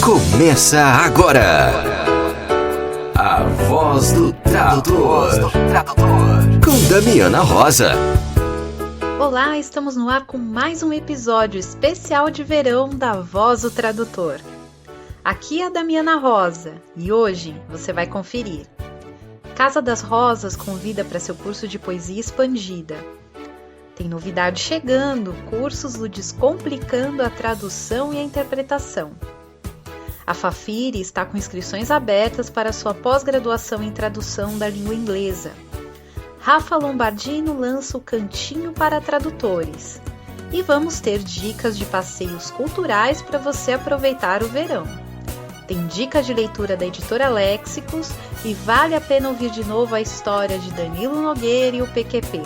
Começa agora A Voz do Tradutor com Damiana Rosa. Olá, estamos no ar com mais um episódio especial de verão da Voz do Tradutor. Aqui é a Damiana Rosa e hoje você vai conferir. Casa das Rosas convida para seu curso de poesia expandida. Tem novidade chegando, cursos do Descomplicando a Tradução e a Interpretação. A Fafiri está com inscrições abertas para sua pós-graduação em tradução da língua inglesa. Rafa Lombardino lança o Cantinho para Tradutores. E vamos ter dicas de passeios culturais para você aproveitar o verão. Tem dica de leitura da editora Léxicos e vale a pena ouvir de novo a história de Danilo Nogueira e o PQP.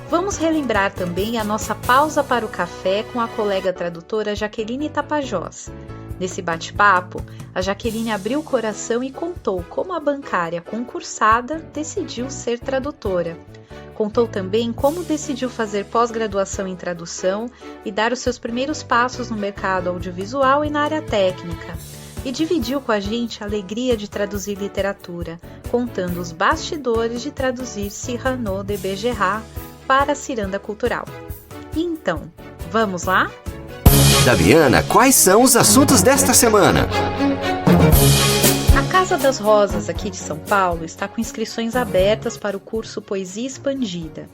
Vamos relembrar também a nossa pausa para o café com a colega tradutora Jaqueline Tapajós. Nesse bate-papo, a Jaqueline abriu o coração e contou como a bancária concursada decidiu ser tradutora. Contou também como decidiu fazer pós-graduação em tradução e dar os seus primeiros passos no mercado audiovisual e na área técnica. E dividiu com a gente a alegria de traduzir literatura, contando os bastidores de traduzir Cyrano de Bergerac para a Ciranda Cultural. E então, vamos lá? Damiana, quais são os assuntos desta semana? A Casa das Rosas, aqui de São Paulo, está com inscrições abertas para o curso Poesia Expandida.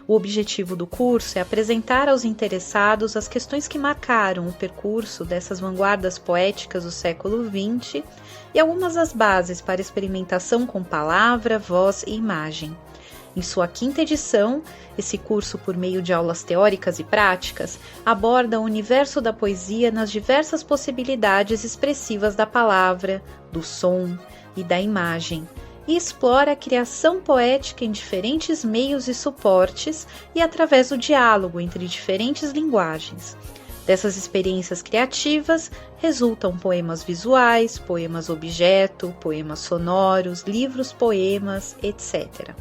O objetivo do curso é apresentar aos interessados as questões que marcaram o percurso dessas vanguardas poéticas do século XX e algumas das bases para experimentação com palavra, voz e imagem. Em sua 5ª edição, esse curso, por meio de aulas teóricas e práticas, aborda o universo da poesia nas diversas possibilidades expressivas da palavra, do som e da imagem, e explora a criação poética em diferentes meios e suportes e através do diálogo entre diferentes linguagens. Dessas experiências criativas resultam poemas visuais, poemas objeto, poemas sonoros, livros-poemas, etc.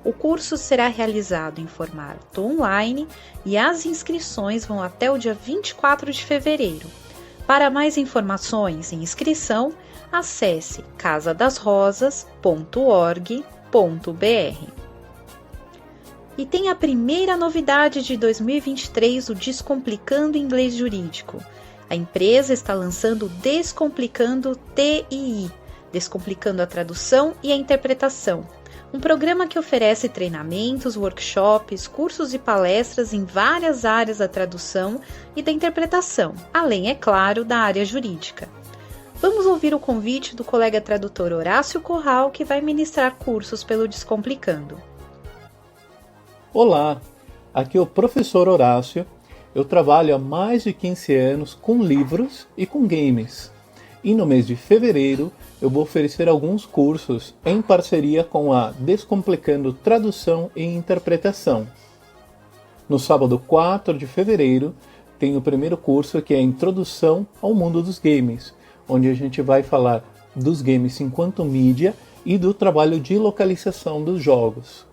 O curso será realizado em formato online e as inscrições vão até o dia 24 de fevereiro. Para mais informações e inscrição, acesse casadasrosas.org.br. E tem a primeira novidade de 2023, o Descomplicando Inglês Jurídico. A empresa está lançando o Descomplicando TII, Descomplicando a Tradução e a Interpretação. Um programa que oferece treinamentos, workshops, cursos e palestras em várias áreas da tradução e da interpretação, além, é claro, da área jurídica. Vamos ouvir o convite do colega tradutor Horácio Corral, que vai ministrar cursos pelo Descomplicando. Olá, aqui é o professor Horácio. Eu trabalho há mais de 15 anos com livros e com games. E no mês de fevereiro, eu vou oferecer alguns cursos em parceria com a Descomplicando Tradução e Interpretação. No sábado 4 de fevereiro, tem o primeiro curso, que é a Introdução ao Mundo dos Games, onde a gente vai falar dos games enquanto mídia e do trabalho de localização dos jogos.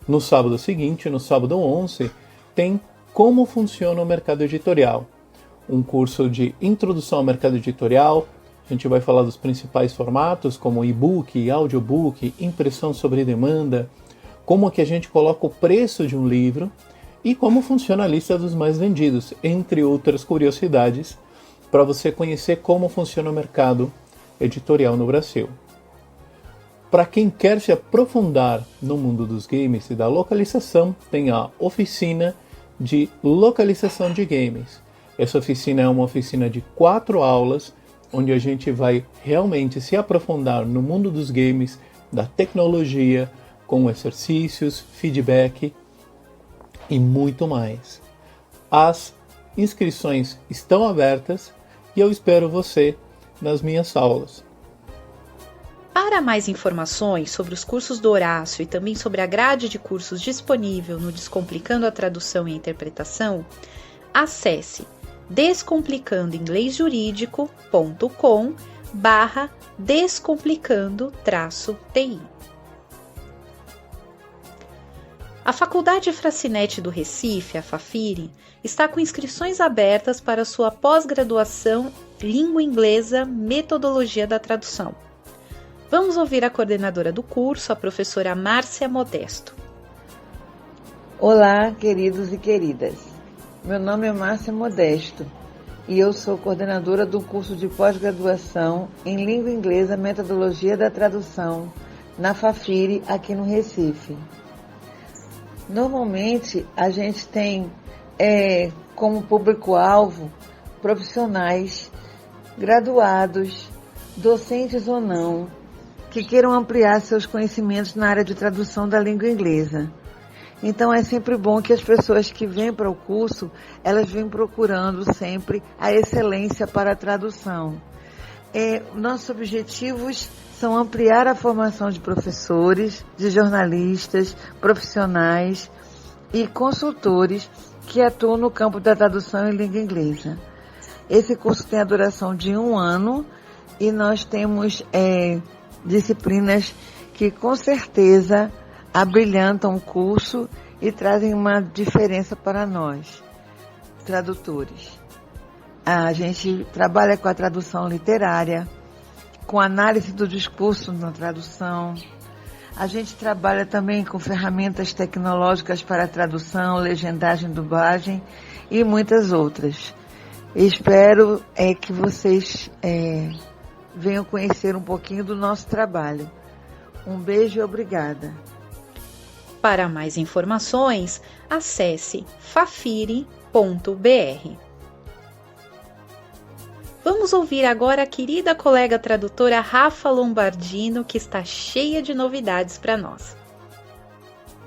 No sábado seguinte, no sábado 11, tem Como Funciona o Mercado Editorial, um curso de introdução ao mercado editorial. A gente vai falar dos principais formatos, como e-book, audiobook, impressão sobre demanda, como que a gente coloca o preço de um livro e como funciona a lista dos mais vendidos, entre outras curiosidades, para você conhecer como funciona o mercado editorial no Brasil. Para quem quer se aprofundar no mundo dos games e da localização, tem a oficina de localização de games. Essa oficina é uma oficina de 4 aulas, onde a gente vai realmente se aprofundar no mundo dos games, da tecnologia, com exercícios, feedback e muito mais. As inscrições estão abertas e eu espero você nas minhas aulas. Para mais informações sobre os cursos do Horácio e também sobre a grade de cursos disponível no Descomplicando a Tradução e a Interpretação, acesse descomplicandoinglesjurídico.com/descomplicando-TI. A Faculdade Fracinete do Recife, a Fafiri, está com inscrições abertas para sua pós-graduação Língua Inglesa, Metodologia da Tradução. Vamos ouvir a coordenadora do curso, a professora Márcia Modesto. Olá, queridos e queridas. Meu nome é Márcia Modesto e eu sou coordenadora do curso de pós-graduação em Língua Inglesa, Metodologia da Tradução, na FAFIRE, aqui no Recife. Normalmente, a gente tem como público-alvo profissionais, graduados, docentes ou não, que queiram ampliar seus conhecimentos na área de tradução da língua inglesa. Então é sempre bom que as pessoas que vêm para o curso, elas vêm procurando sempre a excelência para a tradução. Nossos objetivos são ampliar a formação de professores, de jornalistas, profissionais e consultores que atuam no campo da tradução em língua inglesa. Esse curso tem a duração de 1 ano e nós temos disciplinas que com certeza abrilhantam o curso e trazem uma diferença para nós, tradutores. A gente trabalha com a tradução literária, com análise do discurso na tradução. A gente trabalha também com ferramentas tecnológicas para tradução, legendagem, dublagem e muitas outras. Espero que vocês venham conhecer um pouquinho do nosso trabalho. Um beijo e obrigada. Para mais informações, acesse fafire.br. Vamos ouvir agora a querida colega tradutora Rafa Lombardino, que está cheia de novidades para nós.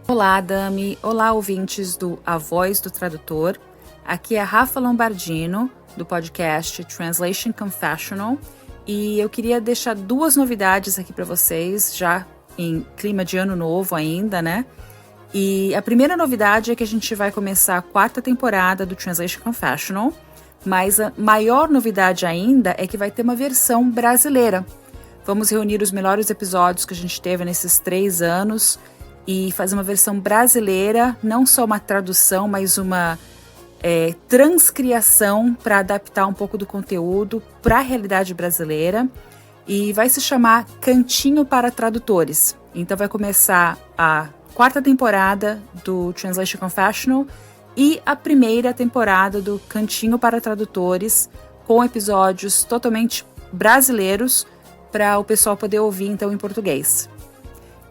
Olá, Dami. Olá, ouvintes do A Voz do Tradutor. Aqui é a Rafa Lombardino, do podcast Translation Confessional, e eu queria deixar 2 novidades aqui para vocês, já em clima de ano novo ainda, né? E a primeira novidade é que a gente vai começar a 4ª temporada do Translation Confessional, mas a maior novidade ainda é que vai ter uma versão brasileira. Vamos reunir os melhores episódios que a gente teve nesses 3 anos e fazer uma versão brasileira, não só uma tradução, mas uma transcriação para adaptar um pouco do conteúdo para a realidade brasileira. E vai se chamar Cantinho para Tradutores. Então vai começar a 4ª temporada do Translation Confessional e a 1ª temporada do Cantinho para Tradutores, com episódios totalmente brasileiros para o pessoal poder ouvir então em português.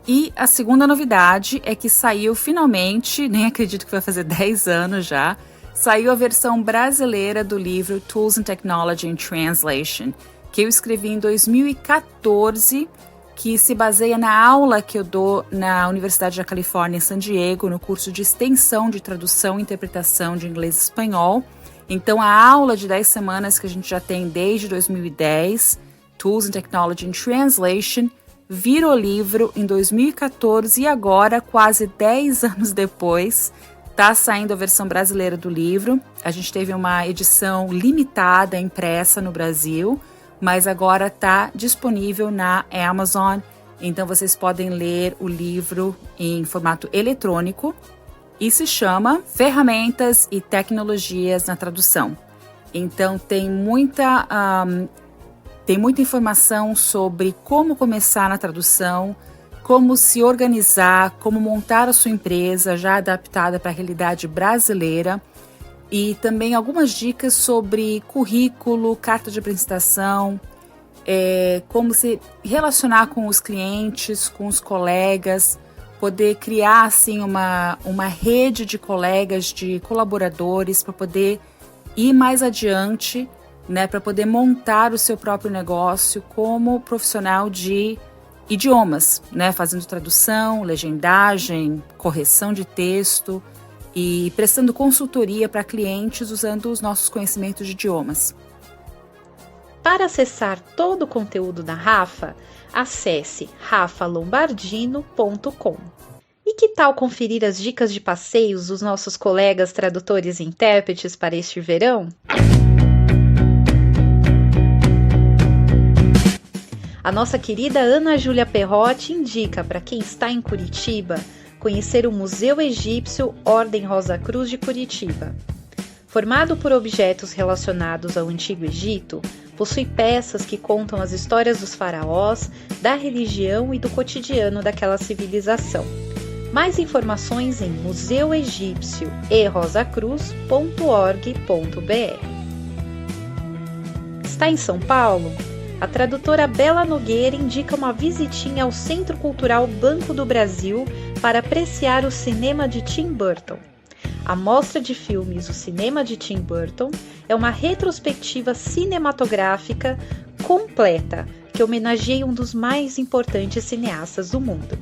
E a segunda novidade é que saiu finalmente, nem acredito que vai fazer 10 anos já, saiu a versão brasileira do livro Tools and Technology in Translation, que eu escrevi em 2014, que se baseia na aula que eu dou na Universidade da Califórnia, em San Diego, no curso de extensão de tradução e interpretação de inglês e espanhol. Então, a aula de 10 semanas que a gente já tem desde 2010, Tools and Technology in Translation, virou livro em 2014 e agora, quase 10 anos depois, está saindo a versão brasileira do livro. A gente teve uma edição limitada, impressa no Brasil, mas agora está disponível na Amazon, então vocês podem ler o livro em formato eletrônico e se chama Ferramentas e Tecnologias na Tradução. Então tem muita informação sobre como começar na tradução, como se organizar, como montar a sua empresa já adaptada para a realidade brasileira, e também algumas dicas sobre currículo, carta de apresentação, como se relacionar com os clientes, com os colegas, poder criar assim uma rede de colegas, de colaboradores para poder ir mais adiante, né, para poder montar o seu próprio negócio como profissional de idiomas, né, fazendo tradução, legendagem, correção de texto e prestando consultoria para clientes usando os nossos conhecimentos de idiomas. Para acessar todo o conteúdo da Rafa, acesse rafalombardino.com. E que tal conferir as dicas de passeios dos nossos colegas tradutores e intérpretes para este verão? A nossa querida Ana Júlia Perrotti indica para quem está em Curitiba conhecer o Museu Egípcio Ordem Rosa Cruz de Curitiba. Formado por objetos relacionados ao Antigo Egito, Possui peças que contam as histórias dos faraós, da religião e do cotidiano daquela civilização. Mais informações em museuegípcio.org.br. Está em São Paulo? A tradutora Bela Nogueira indica uma visitinha ao Centro Cultural Banco do Brasil para apreciar o cinema de Tim Burton. A mostra de filmes O Cinema de Tim Burton é uma retrospectiva cinematográfica completa que homenageia um dos mais importantes cineastas do mundo.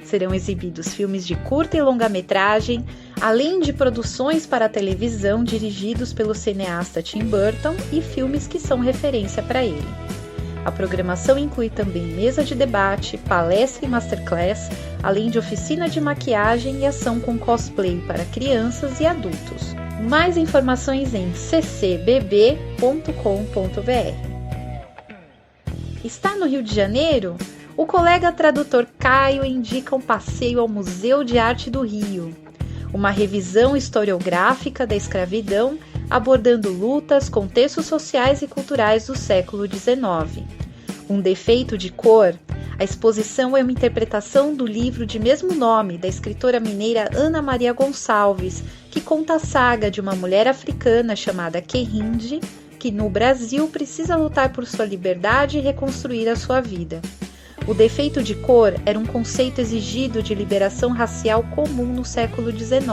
Serão exibidos filmes de curta e longa-metragem, além de produções para a televisão dirigidos pelo cineasta Tim Burton e filmes que são referência para ele. A programação inclui também mesa de debate, palestra e masterclass, além de oficina de maquiagem e ação com cosplay para crianças e adultos. Mais informações em ccbb.com.br. Está no Rio de Janeiro? O colega tradutor Caio indica um passeio ao Museu de Arte do Rio, uma revisão historiográfica da escravidão, abordando lutas, contextos sociais e culturais do século XIX. Um defeito de cor? A exposição é uma interpretação do livro de mesmo nome da escritora mineira Ana Maria Gonçalves, que conta a saga de uma mulher africana chamada Querinde, que no Brasil precisa lutar por sua liberdade e reconstruir a sua vida. O defeito de cor era um conceito exigido de liberação racial comum no século XIX.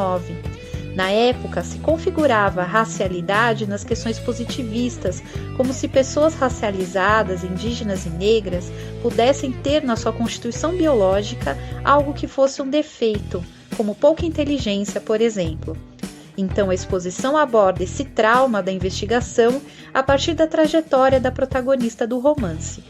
Na época, se configurava a racialidade nas questões positivistas, como se pessoas racializadas, indígenas e negras, pudessem ter na sua constituição biológica algo que fosse um defeito, como pouca inteligência, por exemplo. Então a exposição aborda esse trauma da investigação a partir da trajetória da protagonista do romance.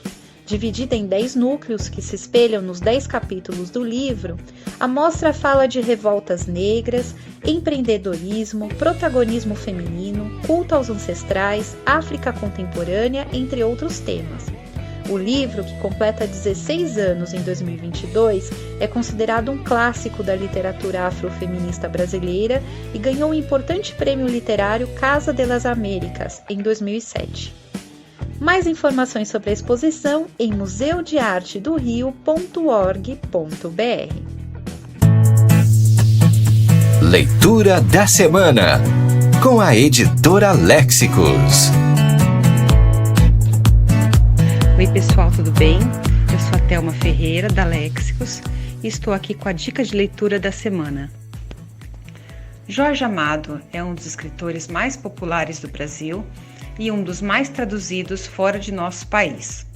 Dividida em 10 núcleos que se espelham nos 10 capítulos do livro, a mostra fala de revoltas negras, empreendedorismo, protagonismo feminino, culto aos ancestrais, África contemporânea, entre outros temas. O livro, que completa 16 anos em 2022, é considerado um clássico da literatura afrofeminista brasileira e ganhou o importante prêmio literário Casa de las Américas em 2007. Mais informações sobre a exposição em museudeartedorio.org.br. Leitura da semana, com a editora Léxicos. Oi pessoal, tudo bem? Eu sou a Thelma Ferreira, da Léxicos, e estou aqui com a dica de leitura da semana. Jorge Amado é um dos escritores mais populares do Brasil e um dos mais traduzidos fora de nosso país.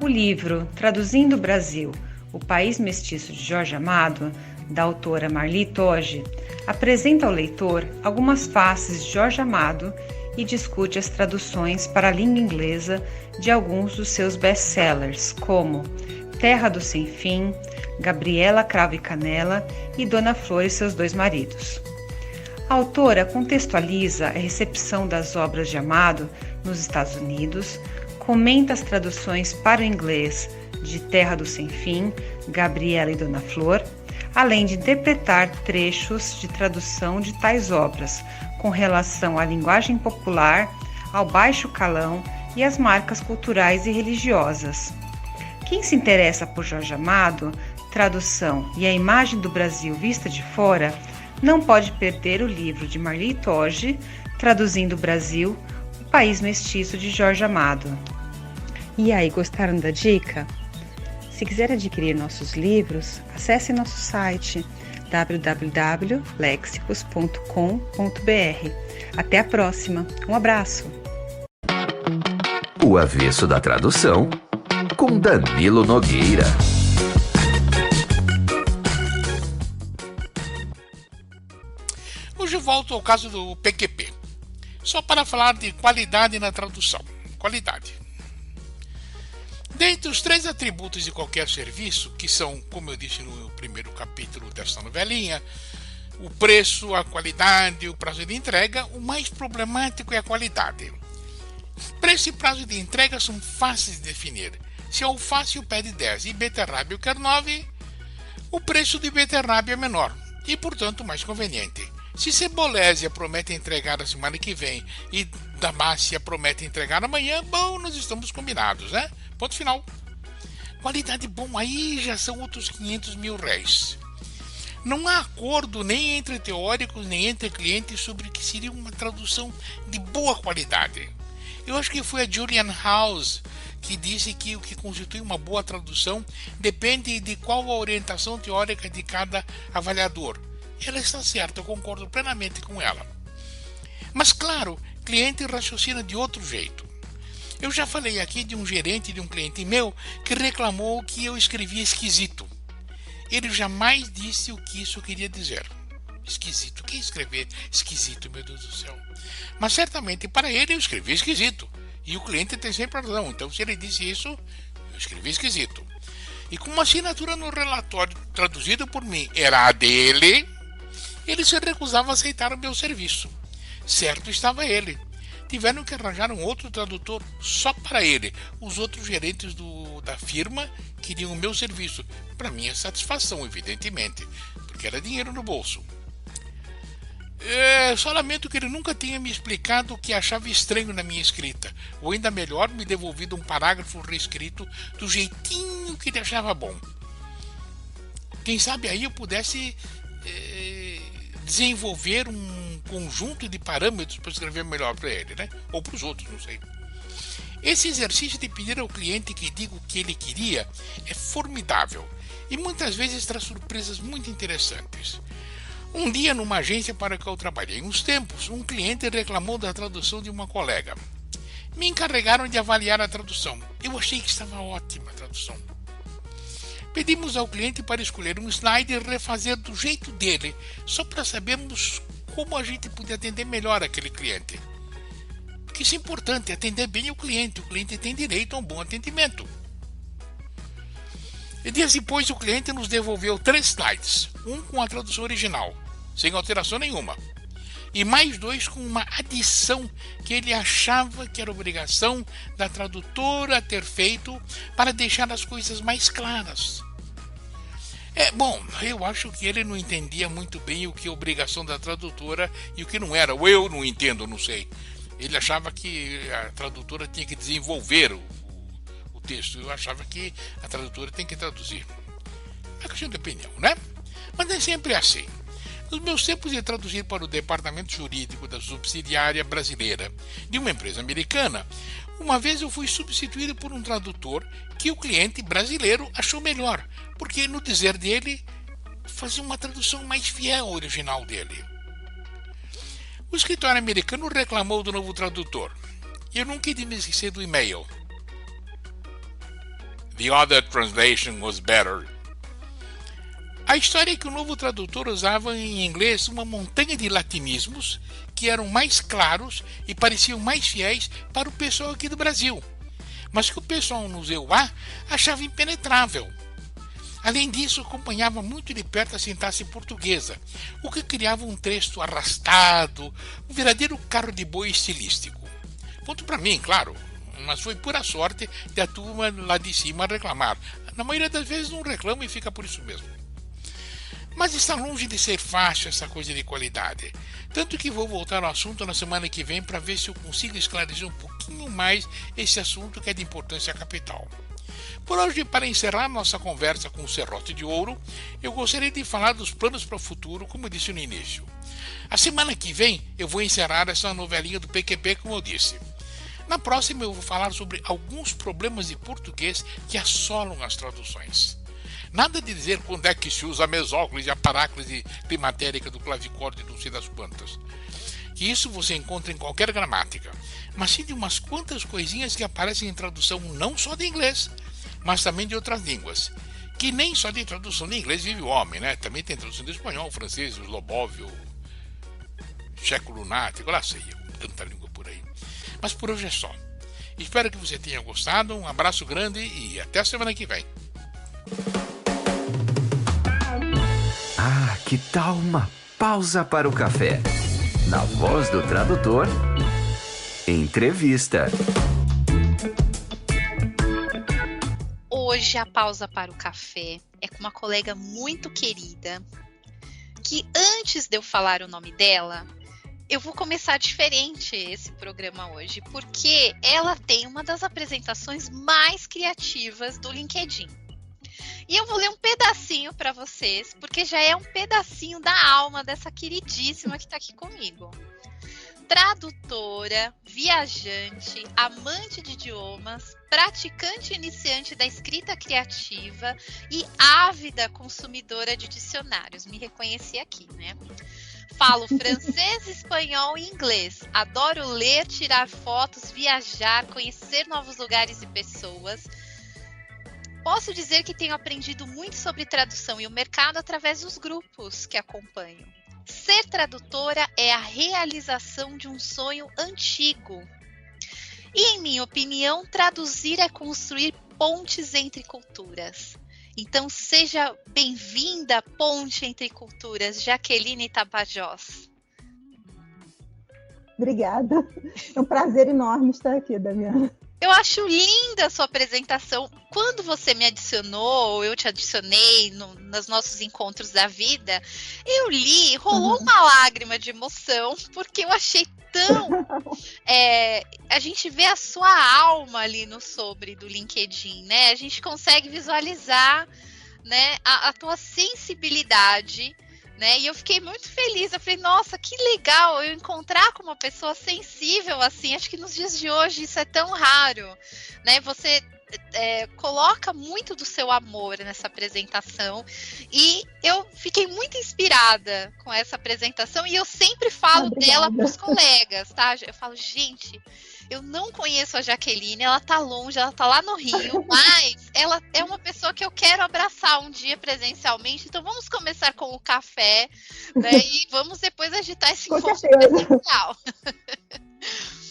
O livro Traduzindo o Brasil, o País Mestiço de Jorge Amado, da autora Marli Toge, apresenta ao leitor algumas faces de Jorge Amado e discute as traduções para a língua inglesa de alguns dos seus best-sellers, como Terra do Sem Fim, Gabriela Cravo e Canela e Dona Flor e seus dois maridos. A autora contextualiza a recepção das obras de Amado nos Estados Unidos, comenta as traduções para o inglês de Terra do Sem Fim, Gabriela e Dona Flor, além de interpretar trechos de tradução de tais obras, com relação à linguagem popular, ao baixo calão e às marcas culturais e religiosas. Quem se interessa por Jorge Amado, tradução e a imagem do Brasil vista de fora, não pode perder o livro de Marli Toge, Traduzindo o Brasil, o País Mestiço de Jorge Amado. E aí, gostaram da dica? Se quiser adquirir nossos livros, acesse nosso site www.lexicos.com.br. Até a próxima. Um abraço! O avesso da tradução, com Danilo Nogueira. Hoje eu volto ao caso do PQP, só para falar de qualidade na tradução. Qualidade. Dentre os 3 atributos de qualquer serviço, que são, como eu disse no primeiro capítulo desta novelinha, o preço, a qualidade e o prazo de entrega, o mais problemático é a qualidade. Preço e prazo de entrega são fáceis de definir. Se a alface pede 10 e beterraba quer 9, o preço de beterraba é menor e, portanto, mais conveniente. Se Cebolésia promete entregar a semana que vem e Damácia promete entregar amanhã, bom, nós estamos combinados, né? Ponto final. Qualidade bom, aí já são outros 500 mil réis. Não há acordo nem entre teóricos nem entre clientes sobre o que seria uma tradução de boa qualidade. Eu acho que foi a Julian House que disse que o que constitui uma boa tradução depende de qual a orientação teórica de cada avaliador. Ela está certa, eu concordo plenamente com ela. Mas claro, cliente raciocina de outro jeito. Eu já falei aqui de um gerente de um cliente meu que reclamou que eu escrevia esquisito. Ele jamais disse o que isso queria dizer. Esquisito, o que é escrever esquisito, meu Deus do céu? Mas certamente para ele eu escrevi esquisito. E o cliente tem sempre razão. Então se ele disse isso, eu escrevi esquisito. E como a assinatura no relatório traduzido por mim era a dele, ele se recusava a aceitar o meu serviço. Certo estava ele. Tiveram que arranjar um outro tradutor só para ele. Os outros gerentes da firma queriam o meu serviço. Para minha satisfação, evidentemente, porque era dinheiro no bolso. Só lamento que ele nunca tenha me explicado o que achava estranho na minha escrita, ou ainda melhor, me devolvido um parágrafo reescrito do jeitinho que ele achava bom. Quem sabe aí eu pudesse desenvolver um conjunto de parâmetros para escrever melhor para ele, né? Ou para os outros, não sei. Esse exercício de pedir ao cliente que diga o que ele queria é formidável e muitas vezes traz surpresas muito interessantes. Um dia, numa agência para que eu trabalhei uns tempos, um cliente reclamou da tradução de uma colega. Me encarregaram de avaliar a tradução. Eu achei que estava ótima a tradução. Pedimos ao cliente para escolher um slide e refazer do jeito dele, só para sabermos como a gente podia atender melhor aquele cliente. Porque isso é importante, atender bem o cliente tem direito a um bom atendimento. E dias depois o cliente nos devolveu 3 slides, um com a tradução original, sem alteração nenhuma, e mais 2 com uma adição que ele achava que era obrigação da tradutora ter feito para deixar as coisas mais claras. Bom, eu acho que ele não entendia muito bem o que é obrigação da tradutora e o que não era. Ou eu não entendo, não sei. Ele achava que a tradutora tinha que desenvolver o texto. Eu achava que a tradutora tem que traduzir. É questão de opinião, né? Mas nem sempre é assim. Nos meus tempos de traduzir para o departamento jurídico da subsidiária brasileira de uma empresa americana, uma vez eu fui substituído por um tradutor que o cliente brasileiro achou melhor, porque, no dizer dele, fazia uma tradução mais fiel ao original dele. O escritório americano reclamou do novo tradutor. Eu nunca ia me esquecer do e-mail. The other translation was better. A história é que o novo tradutor usava em inglês uma montanha de latinismos que eram mais claros e pareciam mais fiéis para o pessoal aqui do Brasil, mas que o pessoal no EUA achava impenetrável. Além disso, acompanhava muito de perto a sintaxe portuguesa, o que criava um texto arrastado, um verdadeiro carro de boi estilístico. Ponto para mim, claro, mas foi pura sorte de a turma lá de cima reclamar. Na maioria das vezes não reclama e fica por isso mesmo. Mas está longe de ser fácil essa coisa de qualidade. Tanto que vou voltar ao assunto na semana que vem para ver se eu consigo esclarecer um pouquinho mais esse assunto que é de importância capital. Por hoje, para encerrar nossa conversa com o Serrote de Ouro, eu gostaria de falar dos planos para o futuro, como eu disse no início. A semana que vem eu vou encerrar essa novelinha do PQP, como eu disse. Na próxima eu vou falar sobre alguns problemas de português que assolam as traduções. Nada de dizer quando é que se usa a mesóclise, a paráclise climatérica do clavicórdio e não sei das quantas. Que isso você encontra em qualquer gramática, mas sim de umas quantas coisinhas que aparecem em tradução não só de inglês, mas também de outras línguas. Que nem só de tradução de inglês vive o homem, né? Também tem tradução de espanhol, francês, slobóvio, tcheco-lunático, lá sei eu, tanta língua por aí. Mas por hoje é só. Espero que você tenha gostado, um abraço grande e até a semana que vem. Ah, que tal uma pausa para o café? Na Voz do Tradutor, entrevista. Hoje a pausa para o café é com uma colega muito querida, que antes de eu falar o nome dela, eu vou começar diferente esse programa hoje, porque ela tem uma das apresentações mais criativas do LinkedIn. E eu vou ler um pedacinho para vocês, porque já é um pedacinho da alma dessa queridíssima que está aqui comigo. Tradutora, viajante, amante de idiomas, praticante iniciante da escrita criativa e ávida consumidora de dicionários. Me reconheci aqui, né? Falo francês, espanhol e inglês. Adoro ler, tirar fotos, viajar, conhecer novos lugares e pessoas. Posso dizer que tenho aprendido muito sobre tradução e o mercado através dos grupos que acompanho. Ser tradutora é a realização de um sonho antigo. E, em minha opinião, traduzir é construir pontes entre culturas. Então, seja bem-vinda, Ponte Entre Culturas, Jaqueline Tapajós. Obrigada. É um prazer enorme estar aqui, Damiana. Eu acho linda a sua apresentação. Quando você me adicionou, ou eu te adicionei nos nossos encontros da vida, eu li, rolou uma lágrima de emoção, porque eu achei tão... a gente vê a sua alma ali no sobre do LinkedIn, né? A gente consegue visualizar, né, a tua sensibilidade, né? E eu fiquei muito feliz. Eu falei, nossa, que legal eu encontrar com uma pessoa sensível assim. Acho que nos dias de hoje isso é tão raro, né? Você coloca muito do seu amor nessa apresentação e eu fiquei muito inspirada com essa apresentação e eu sempre falo dela para os colegas, tá? Eu falo, gente, eu não conheço a Jaqueline, ela tá longe, ela tá lá no Rio, mas ela é uma pessoa que eu quero abraçar um dia presencialmente, então vamos começar com o café, né? E vamos depois agitar esse encontro presencial.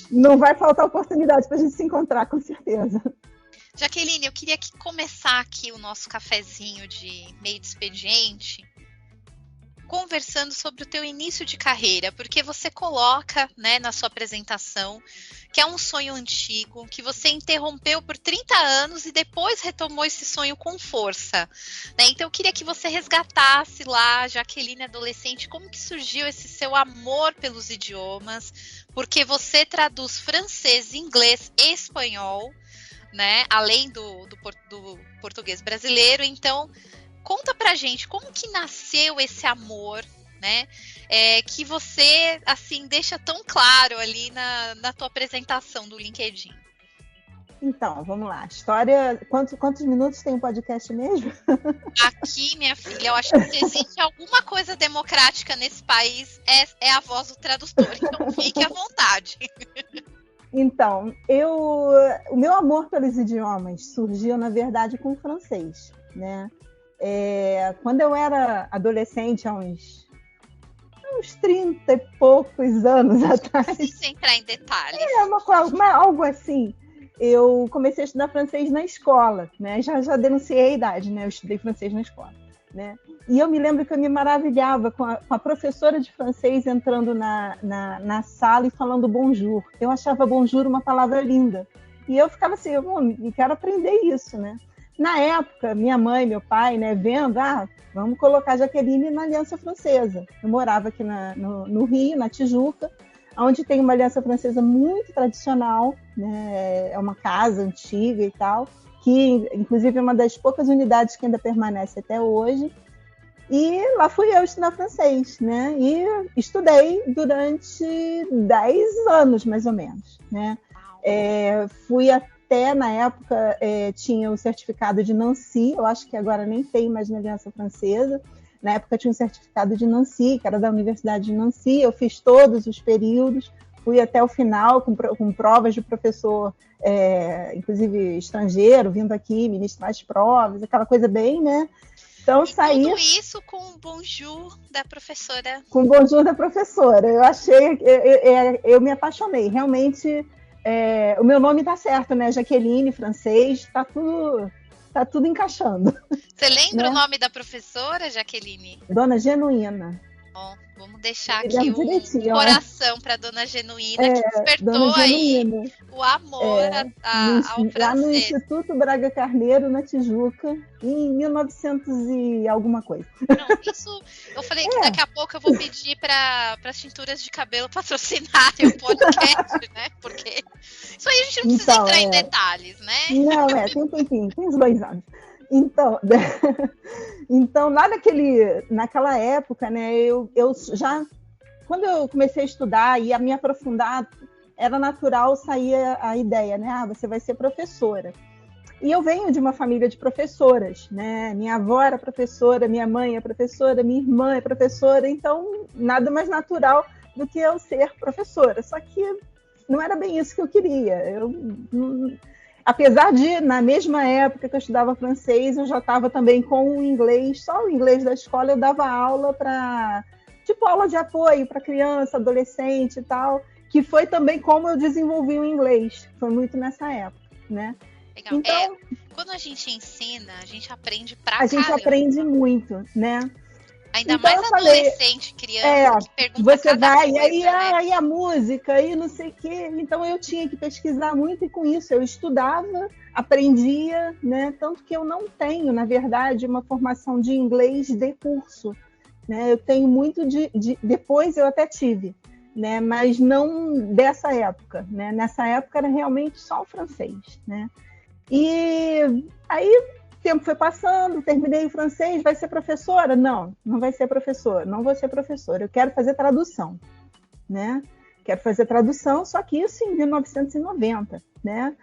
Não vai faltar oportunidade para a gente se encontrar, com certeza. Jaqueline, eu queria começar aqui o nosso cafezinho de meio de expediente conversando sobre o teu início de carreira, porque você coloca, né, na sua apresentação que é um sonho antigo, que você interrompeu por 30 anos e depois retomou esse sonho com força, né? Então eu queria que você resgatasse lá, Jaqueline adolescente, como que surgiu esse seu amor pelos idiomas, porque você traduz francês, inglês e espanhol, né? Além do português brasileiro. Então, conta pra gente como que nasceu esse amor, né? Que você, assim, deixa tão claro ali na tua apresentação do LinkedIn. Então, vamos lá. História... Quantos minutos tem o podcast mesmo? Aqui, minha filha, eu acho que se existe alguma coisa democrática nesse país, é a voz do tradutor. Então, fique à vontade. Então, o meu amor pelos idiomas surgiu, na verdade, com o francês, né? Quando eu era adolescente, há uns 30 e poucos anos atrás... Sem entrar em detalhes. Algo assim. Eu comecei a estudar francês na escola, né? Já denunciei a idade, né? Eu estudei francês na escola, né? E eu me lembro que eu me maravilhava com a professora de francês entrando na sala e falando bonjour. Eu achava bonjour uma palavra linda. E eu ficava assim, eu quero aprender isso, né? Na época, minha mãe, meu pai, né, vendo, vamos colocar Jaqueline na Aliança Francesa. Eu morava aqui no Rio, na Tijuca, onde tem uma Aliança Francesa muito tradicional, né? É uma casa antiga e tal, que inclusive é uma das poucas unidades que ainda permanece até hoje. E lá fui eu estudar francês, né? E estudei durante 10 anos, mais ou menos, né? Fui até, na época, tinha o certificado de Nancy, eu acho que agora nem tem mais na Aliança Francesa. Na época tinha um certificado de Nancy, que era da Universidade de Nancy. Eu fiz todos os períodos, fui até o final com provas de professor, inclusive estrangeiro, vindo aqui ministrar as provas, aquela coisa bem, né? Então, saí... Tudo isso com o bonjour da professora. Com o bonjour da professora. Eu achei... Eu me apaixonei. Realmente, o meu nome tá certo, né? Jaqueline, francês, tá tudo encaixando. Você lembra, né, o nome da professora, Jaqueline? Dona Genuína. Bom, vamos deixar Ele é aqui um direitinho, coração para Dona Genuína, que despertou Dona aí Genuína. o amor ao Lá no francês. Instituto Braga Carneiro, na Tijuca, em 1900 e alguma coisa. Não, isso eu falei que daqui a pouco eu vou pedir para as tinturas de cabelo patrocinarem o podcast, né? Porque isso aí a gente não precisa entrar em detalhes, né? Não, tem um tempinho, tem uns 2 anos. Então lá naquela época, né, eu já, quando eu comecei a estudar e a me aprofundar, era natural sair a ideia, né? Você vai ser professora. E eu venho de uma família de professoras, né? Minha avó era professora, minha mãe é professora, minha irmã é professora, então nada mais natural do que eu ser professora. Só que não era bem isso que eu queria. Apesar de, na mesma época que eu estudava francês, eu já estava também com o inglês, só o inglês da escola, eu dava aula tipo aula de apoio para criança, adolescente e tal, que foi também como eu desenvolvi o inglês, foi muito nessa época, né? Legal. Então, quando a gente ensina, a gente aprende pra caramba. A gente aprende muito, né? Ainda então, mais adolescente, criança, que pergunta você vai, coisa, e aí a música, e não sei o quê. Então eu tinha que pesquisar muito, e com isso eu estudava, aprendia, né? Tanto que eu não tenho, na verdade, uma formação de inglês de curso, né? Eu tenho muito depois eu até tive, né? Mas não dessa época, né? Nessa época era realmente só o francês, né? E aí o tempo foi passando, terminei o francês, vai ser professora? Não vai ser professora, não vou ser professora, eu quero fazer tradução, né? Quero fazer tradução, só que isso em 1990, né?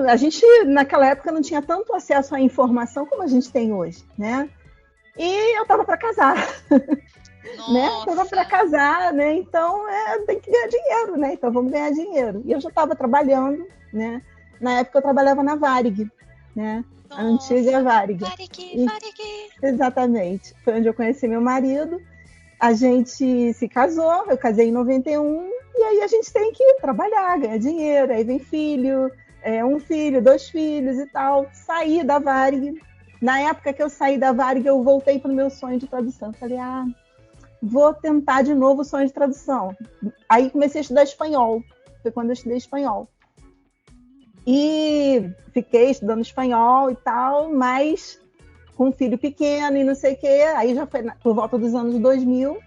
A gente, naquela época, não tinha tanto acesso à informação como a gente tem hoje, né? E eu estava para casar, né? Estava para casar, né? Então, tem que ganhar dinheiro, né? Então, vamos ganhar dinheiro. E eu já estava trabalhando, né? Na época, eu trabalhava na Varig, né? A antiga Varig. Varig. Exatamente. Foi onde eu conheci meu marido. A gente se casou, eu casei em 91, e aí a gente tem que trabalhar, ganhar dinheiro, aí vem filho, 1 filho, 2 filhos e tal. Saí da Varig. Na época que eu saí da Varig, eu voltei para o meu sonho de tradução. Falei, vou tentar de novo o sonho de tradução. Aí comecei a estudar espanhol. Foi quando eu estudei espanhol. E fiquei estudando espanhol e tal, mas com um filho pequeno e não sei o quê. Aí já foi por volta dos anos 2000.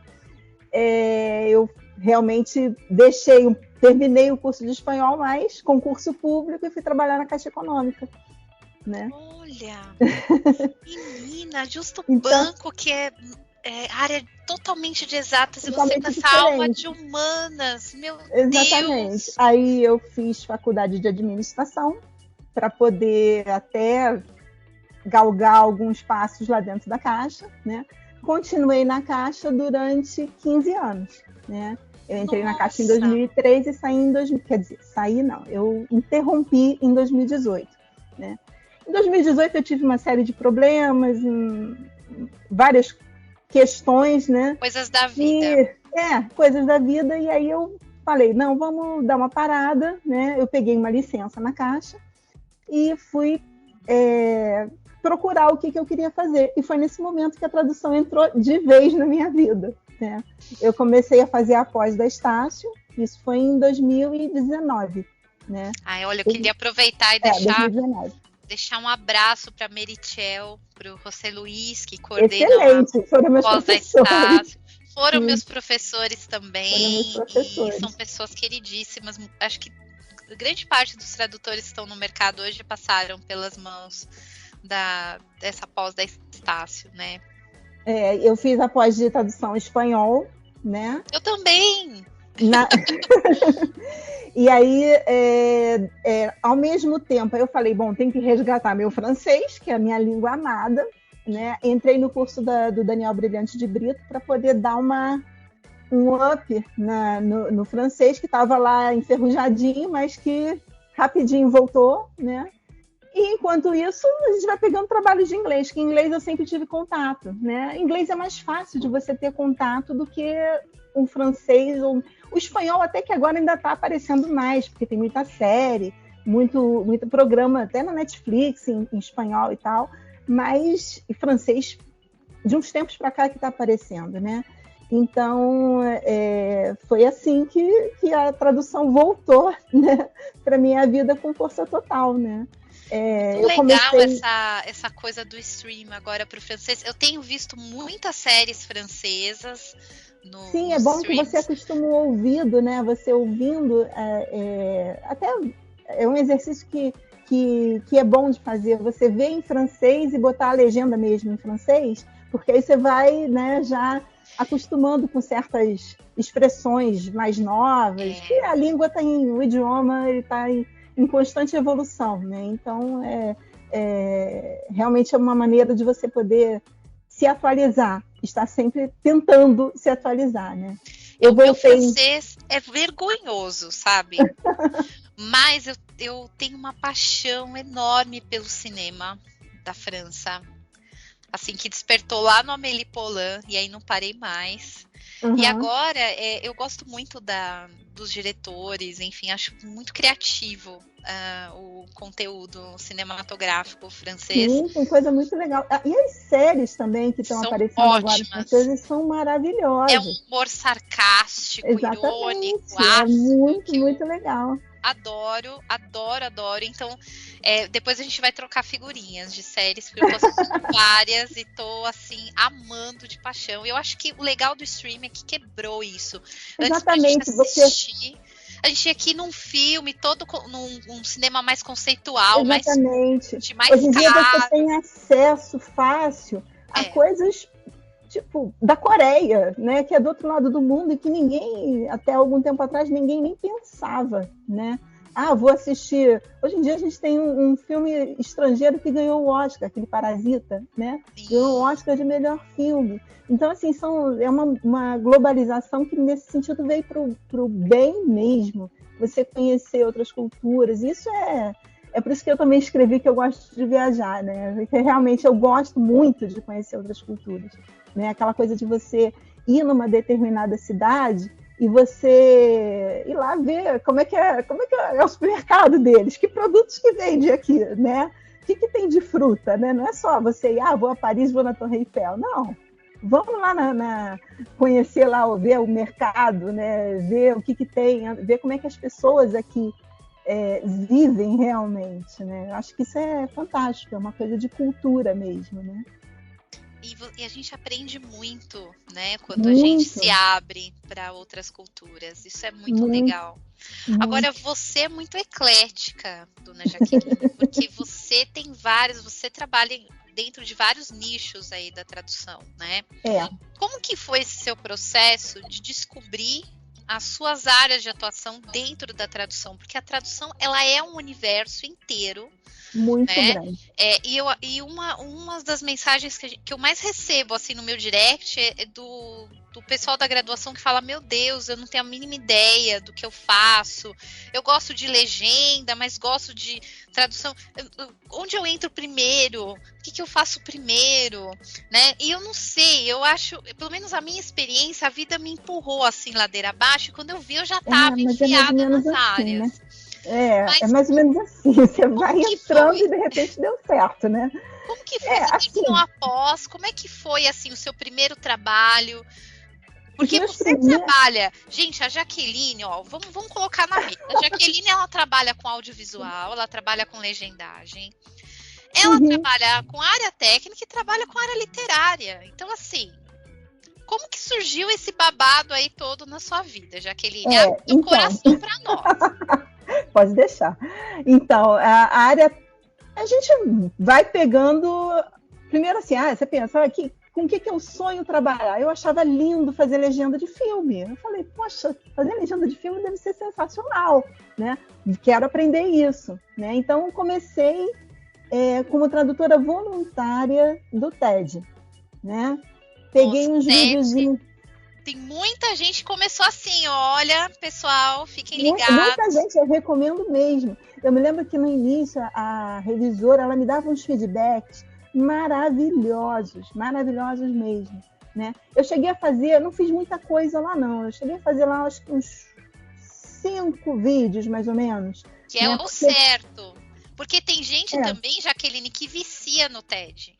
Eu realmente terminei o curso de espanhol, mas concurso público, e fui trabalhar na Caixa Econômica, né? Olha, menina, justo então, banco que é área totalmente de exatas, e você com essa alma de humanas, meu Exatamente. Deus! Aí eu fiz faculdade de administração para poder até galgar alguns passos lá dentro da Caixa, né? Continuei na Caixa durante 15 anos, né? Eu entrei na Caixa em 2003 e saí em 2000, quer dizer, eu interrompi em 2018, né? Em 2018 eu tive uma série de problemas, várias questões, né? Coisas da vida. Coisas da vida, e aí eu falei, não, vamos dar uma parada, né? Eu peguei uma licença na Caixa e fui procurar o que eu queria fazer. E foi nesse momento que a tradução entrou de vez na minha vida, né? Eu comecei a fazer a pós da Estácio, isso foi em 2019, né? Olha, eu queria aproveitar e deixar um abraço para a Merichel, para o José Luiz, que coordena a pós da Estácio. Foram meus professores também, e são pessoas queridíssimas. Acho que grande parte dos tradutores que estão no mercado hoje passaram pelas mãos dessa pós da Estácio, né? Eu fiz a pós de tradução em espanhol, né? Eu também! E aí, ao mesmo tempo, eu falei, bom, tem que resgatar meu francês, que é a minha língua amada, né? Entrei no curso do Daniel Brilhante de Brito para poder dar um up no francês, que estava lá enferrujadinho, mas que rapidinho voltou, né? E enquanto isso, a gente vai pegando trabalho de inglês, que em inglês eu sempre tive contato, né? Em inglês é mais fácil de você ter contato do que o francês, ou o espanhol, até que agora ainda está aparecendo mais, porque tem muita série, muito programa, até na Netflix, em espanhol e tal, mas em francês, de uns tempos para cá que está aparecendo, né? Então, foi assim que a tradução voltou, né, para minha vida com força total, né? Legal essa coisa do stream agora para o francês. Eu tenho visto muitas séries francesas Sim, é bom streams. Que você acostuma o ouvido, né? Você ouvindo, até é um exercício que é bom de fazer. Você vê em francês e botar a legenda mesmo em francês, porque aí você vai, né, já acostumando com certas expressões mais novas. Que a língua está o idioma está em constante evolução, né? Então, realmente é uma maneira de você poder se atualizar, estar sempre tentando se atualizar, né? O meu francês é vergonhoso, sabe? Mas eu tenho uma paixão enorme pelo cinema da França, assim, que despertou lá no Amélie Poulain, e aí não parei mais. Uhum. E agora, eu gosto muito dos diretores, enfim, acho muito criativo o conteúdo cinematográfico francês. Sim, tem coisa muito legal. E as séries também que estão aparecendo agora francesas são maravilhosas. É um humor sarcástico, irônico, ácido. É muito legal. Adoro. Então, depois a gente vai trocar figurinhas de séries, porque eu tô assistindo várias e tô, assim, amando de paixão. E eu acho que o legal do streaming é que quebrou isso. Exatamente. Antes da gente assistir, a gente ia aqui num filme, num cinema mais conceitual, exatamente. mais Hoje em dia você tem acesso fácil a coisas tipo da Coreia, né, que é do outro lado do mundo e que ninguém, até algum tempo atrás, ninguém nem pensava, né? Vou assistir. Hoje em dia a gente tem um filme estrangeiro que ganhou o Oscar, aquele Parasita, né? Ganhou o Oscar de melhor filme. Então, assim, é uma globalização que, nesse sentido, veio pro bem mesmo. Você conhecer outras culturas. Isso é por isso que eu também escrevi que eu gosto de viajar, né? Porque realmente eu gosto muito de conhecer outras culturas. Né? Aquela coisa de você ir numa determinada cidade e você ir lá ver como é que é o supermercado deles, que produtos que vende aqui, né? O que tem de fruta, né? Não é só você ir, vou a Paris, vou na Torre Eiffel. Não. Vamos lá conhecer lá, ver o mercado, né? Ver o que tem, ver como é que as pessoas aqui vivem realmente, né? Eu acho que isso é fantástico, é uma coisa de cultura mesmo, né? E a gente aprende muito, né? Quando a gente se abre para outras culturas. Isso é muito legal. Agora, você é muito eclética, dona Jaqueline, porque você você trabalha dentro de vários nichos aí da tradução, né? Como que foi esse seu processo de descobrir as suas áreas de atuação dentro da tradução? Porque a tradução, ela é um universo inteiro. Muito grande. E uma das mensagens que eu mais recebo assim no meu direct é do pessoal da graduação que fala: meu Deus, eu não tenho a mínima ideia do que eu faço. Eu gosto de legenda, mas gosto de tradução. Onde eu entro primeiro? O que eu faço primeiro? Né? E eu não sei, eu acho, pelo menos a minha experiência, a vida me empurrou assim ladeira abaixo, e quando eu vi eu já estava enfiada nas áreas. Né? É mais ou menos assim, você vai entrando e de repente deu certo, né? Como que foi? Você terminou após? Como é que foi, assim, o seu primeiro trabalho? Porque você trabalha... Gente, a Jaqueline, vamos colocar na mesa. A Jaqueline, ela trabalha com audiovisual, ela trabalha com legendagem, ela trabalha com área técnica e trabalha com área literária. Então, assim, como que surgiu esse babado aí todo na sua vida, Jaqueline? Abre o coração para nós. Pode deixar. Então, a área... A gente vai pegando... Primeiro assim, você pensa, com o que eu sonho trabalhar? Eu achava lindo fazer legenda de filme. Eu falei, poxa, fazer legenda de filme deve ser sensacional, né? Quero aprender isso, né? Então, comecei como tradutora voluntária do TED, né? Peguei uns videozinhos... Tem muita gente que começou assim, olha, pessoal, fiquem ligados. Muita gente, eu recomendo mesmo. Eu me lembro que no início a revisora, ela me dava uns feedbacks maravilhosos mesmo, né? Eu cheguei a fazer, não fiz muita coisa lá não, eu cheguei a fazer lá acho que uns 5 vídeos mais ou menos. Que é o certo, porque tem gente também, Jaqueline, que vicia no TED.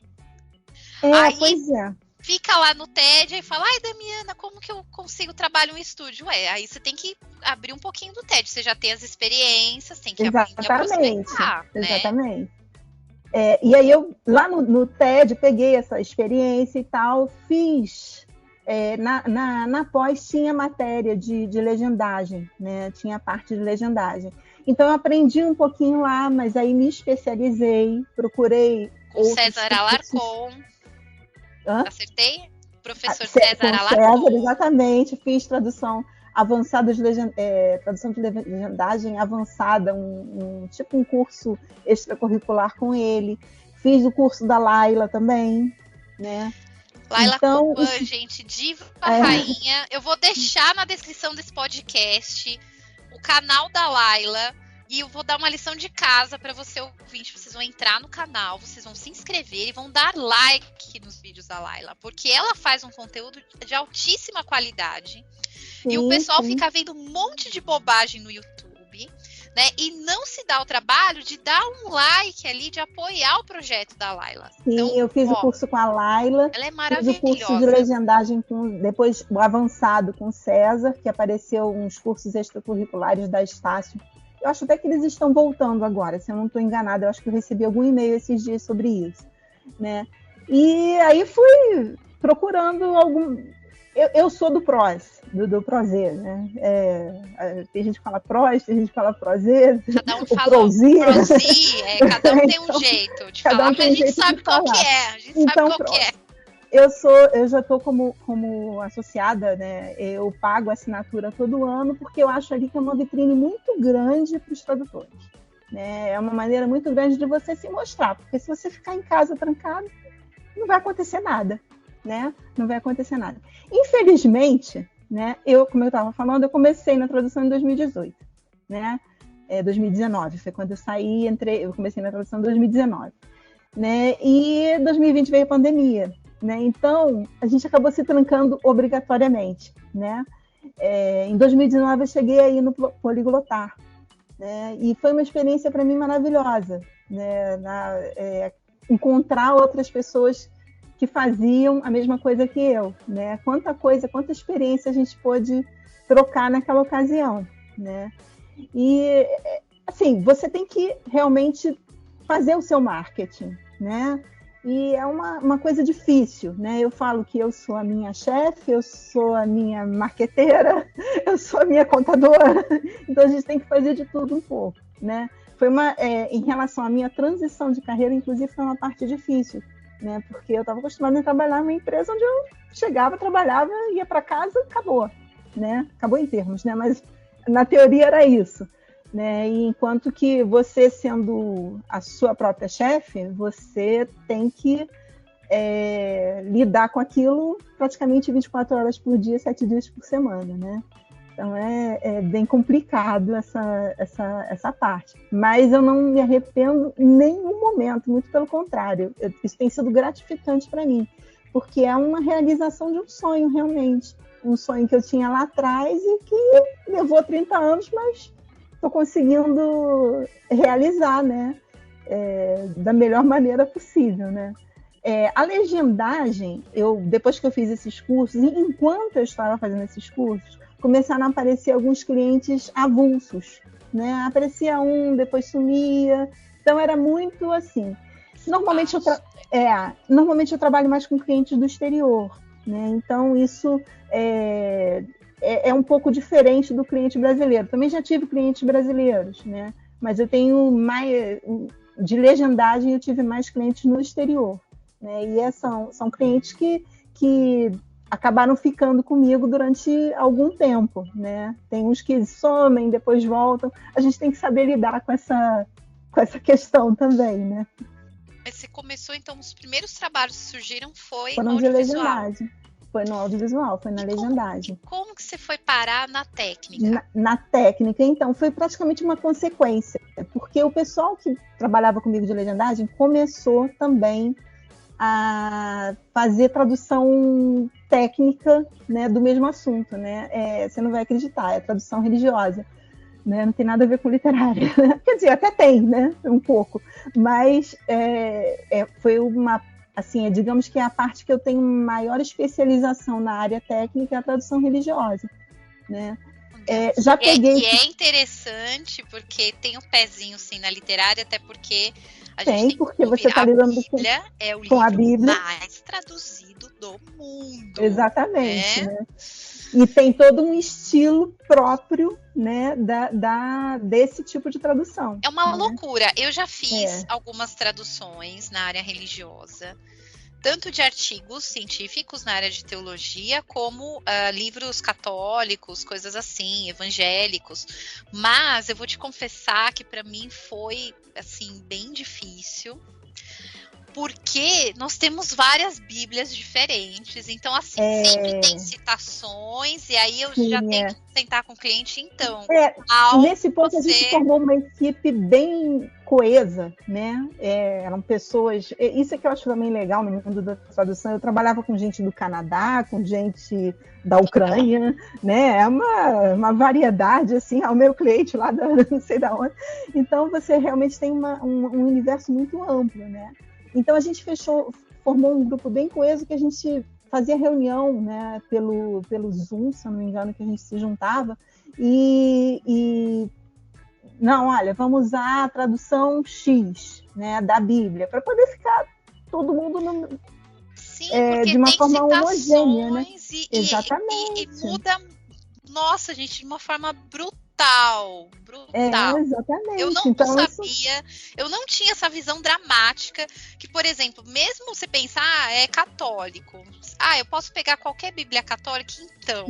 Pois é. fica lá no TED e fala, ai, Damiana, como que eu consigo trabalhar um estúdio? Aí você tem que abrir um pouquinho do TED, você já tem as experiências, tem que abrir a prospectar, né? Exatamente. E aí eu, lá no TED, peguei essa experiência e tal, fiz... na pós tinha matéria de legendagem, né? Tinha parte de legendagem. Então eu aprendi um pouquinho lá, mas aí me especializei, procurei... O César Alarcon. Acertei? Professor César Alarcon. Exatamente, fiz tradução avançada tradução de legendagem avançada, tipo um curso extracurricular com ele. Fiz o curso da Laila também, né? Laila Copan, gente, diva rainha. Eu vou deixar na descrição desse podcast o canal da Laila e eu vou dar uma lição de casa para você ouvinte. Vocês vão entrar no canal, vocês vão se inscrever e vão dar like nos vídeos da Laila, porque ela faz um conteúdo de altíssima qualidade. E o pessoal fica vendo um monte de bobagem no YouTube, né? E não se dá o trabalho de dar um like ali, de apoiar o projeto da Laila. Sim, então, eu fiz o curso com a Laila. Ela é maravilhosa. Fiz o curso de legendagem, depois o avançado com o César, que apareceu uns cursos extracurriculares da Estácio. Eu acho até que eles estão voltando agora, se eu não estou enganada. Eu acho que eu recebi algum e-mail esses dias sobre isso, né? E aí fui procurando algum... Eu sou do PROS, do Prozê, né? Tem gente que fala PROS, tem gente que fala Prozê. Cada um fala Prozi, cada um tem um jeito de falar, mas a gente sabe qual que é. A gente sabe qual que é. Eu já estou como associada, né? Eu pago a assinatura todo ano, porque eu acho ali que é uma vitrine muito grande para os tradutores, né? É uma maneira muito grande de você se mostrar, porque se você ficar em casa trancado, não vai acontecer nada, né? Não vai acontecer nada. Infelizmente, né? Como eu estava falando, eu comecei na tradução em 2018, né? 2019 foi quando eu saí, eu comecei na tradução em 2019, né? E 2020 veio a pandemia, né? Então a gente acabou se trancando obrigatoriamente, né? Em 2019 eu cheguei aí no Poliglotar, né? E foi uma experiência para mim maravilhosa, né? Encontrar outras pessoas que faziam a mesma coisa que eu, né? Quanta experiência a gente pôde trocar naquela ocasião, né? E, assim, você tem que realmente fazer o seu marketing, né? E é uma coisa difícil, né? Eu falo que eu sou a minha chefe, eu sou a minha marqueteira, eu sou a minha contadora, então a gente tem que fazer de tudo um pouco, né? Em relação à minha transição de carreira, inclusive, foi uma parte difícil, né? Porque eu estava acostumada a trabalhar numa empresa onde eu chegava, trabalhava, ia para casa, acabou, né? Acabou em termos, né? Mas na teoria era isso, né? E enquanto que você, sendo a sua própria chefe, você tem que lidar com aquilo praticamente 24 horas por dia, 7 dias por semana, né? Então é bem complicado essa parte. Mas eu não me arrependo em nenhum momento, muito pelo contrário. Isso tem sido gratificante para mim, porque é uma realização de um sonho, realmente. Um sonho que eu tinha lá atrás e que levou 30 anos, mas estou conseguindo realizar, né? Da melhor maneira possível, né? A legendagem, depois que eu fiz esses cursos, enquanto eu estava fazendo esses cursos, começaram a aparecer alguns clientes avulsos, né? Aparecia depois sumia. Então era muito assim. Normalmente eu trabalho mais com clientes do exterior, né? Então isso é um pouco diferente do cliente brasileiro. Também já tive clientes brasileiros, né? Mas eu tenho mais de legendagem, eu tive mais clientes no exterior, né? E são clientes que acabaram ficando comigo durante algum tempo, né? Tem uns que somem, depois voltam. A gente tem que saber lidar com essa questão também, né? Mas você começou, então, os primeiros trabalhos que surgiram foram no audiovisual. Legendagem. Foi no audiovisual, foi na legendagem. Como que você foi parar na técnica? Na técnica, então, foi praticamente uma consequência, porque o pessoal que trabalhava comigo de legendagem começou também a fazer tradução técnica, né, do mesmo assunto, né? Você não vai acreditar, é tradução religiosa, né? Não tem nada a ver com literária. Quer dizer, até tem, né? Um pouco. Mas foi uma assim, digamos que é a parte que eu tenho maior especialização na área técnica, é a tradução religiosa, né? Já peguei... E é interessante porque tem um pezinho, sim, na literária, até porque a gente tem porque você está lidando Bíblia é o com a livro Bíblia mais traduzido do mundo. Exatamente, né? E tem todo um estilo próprio, né, desse tipo de tradução. É uma loucura. Eu já fiz algumas traduções na área religiosa, tanto de artigos científicos na área de teologia, como livros católicos, coisas assim, evangélicos. Mas eu vou te confessar que para mim foi assim bem difícil, porque nós temos várias Bíblias diferentes, então assim, sempre tem citações, e aí eu já tenho que sentar com o cliente, então. Nesse ponto a gente formou uma equipe bem coesa, né? Eram pessoas, isso é que eu acho também legal no mundo da tradução. Eu trabalhava com gente do Canadá, com gente da Ucrânia, né? É uma variedade, assim, ao meu cliente lá da não sei da onde. Então você realmente tem um universo muito amplo, né? Então a gente formou um grupo bem coeso, que a gente fazia reunião, né, pelo Zoom, se eu não me engano, que a gente se juntava, e não, olha, vamos usar a tradução X, né, da Bíblia, para poder ficar todo mundo de uma forma homogênea, né? Exatamente. E muda, nossa, gente, de uma forma brutal. Exatamente. Eu não sabia, eu não tinha essa visão dramática que, por exemplo, mesmo você pensar, é católico. Eu posso pegar qualquer Bíblia católica, então.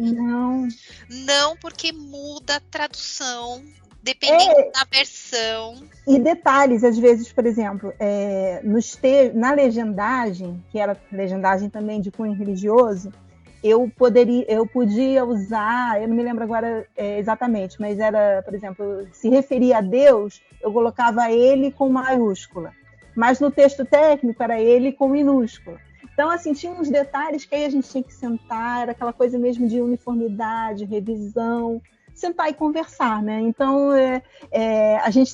Não, porque muda a tradução, dependendo da versão. E detalhes, às vezes, por exemplo, na legendagem, que era legendagem também de cunho religioso, eu podia usar, eu não me lembro agora exatamente, mas era, por exemplo, se referia a Deus, eu colocava ele com maiúscula. Mas no texto técnico era ele com minúscula. Então, assim, tinha uns detalhes que aí a gente tinha que sentar, era aquela coisa mesmo de uniformidade, revisão, sentar e conversar, né? Então, a gente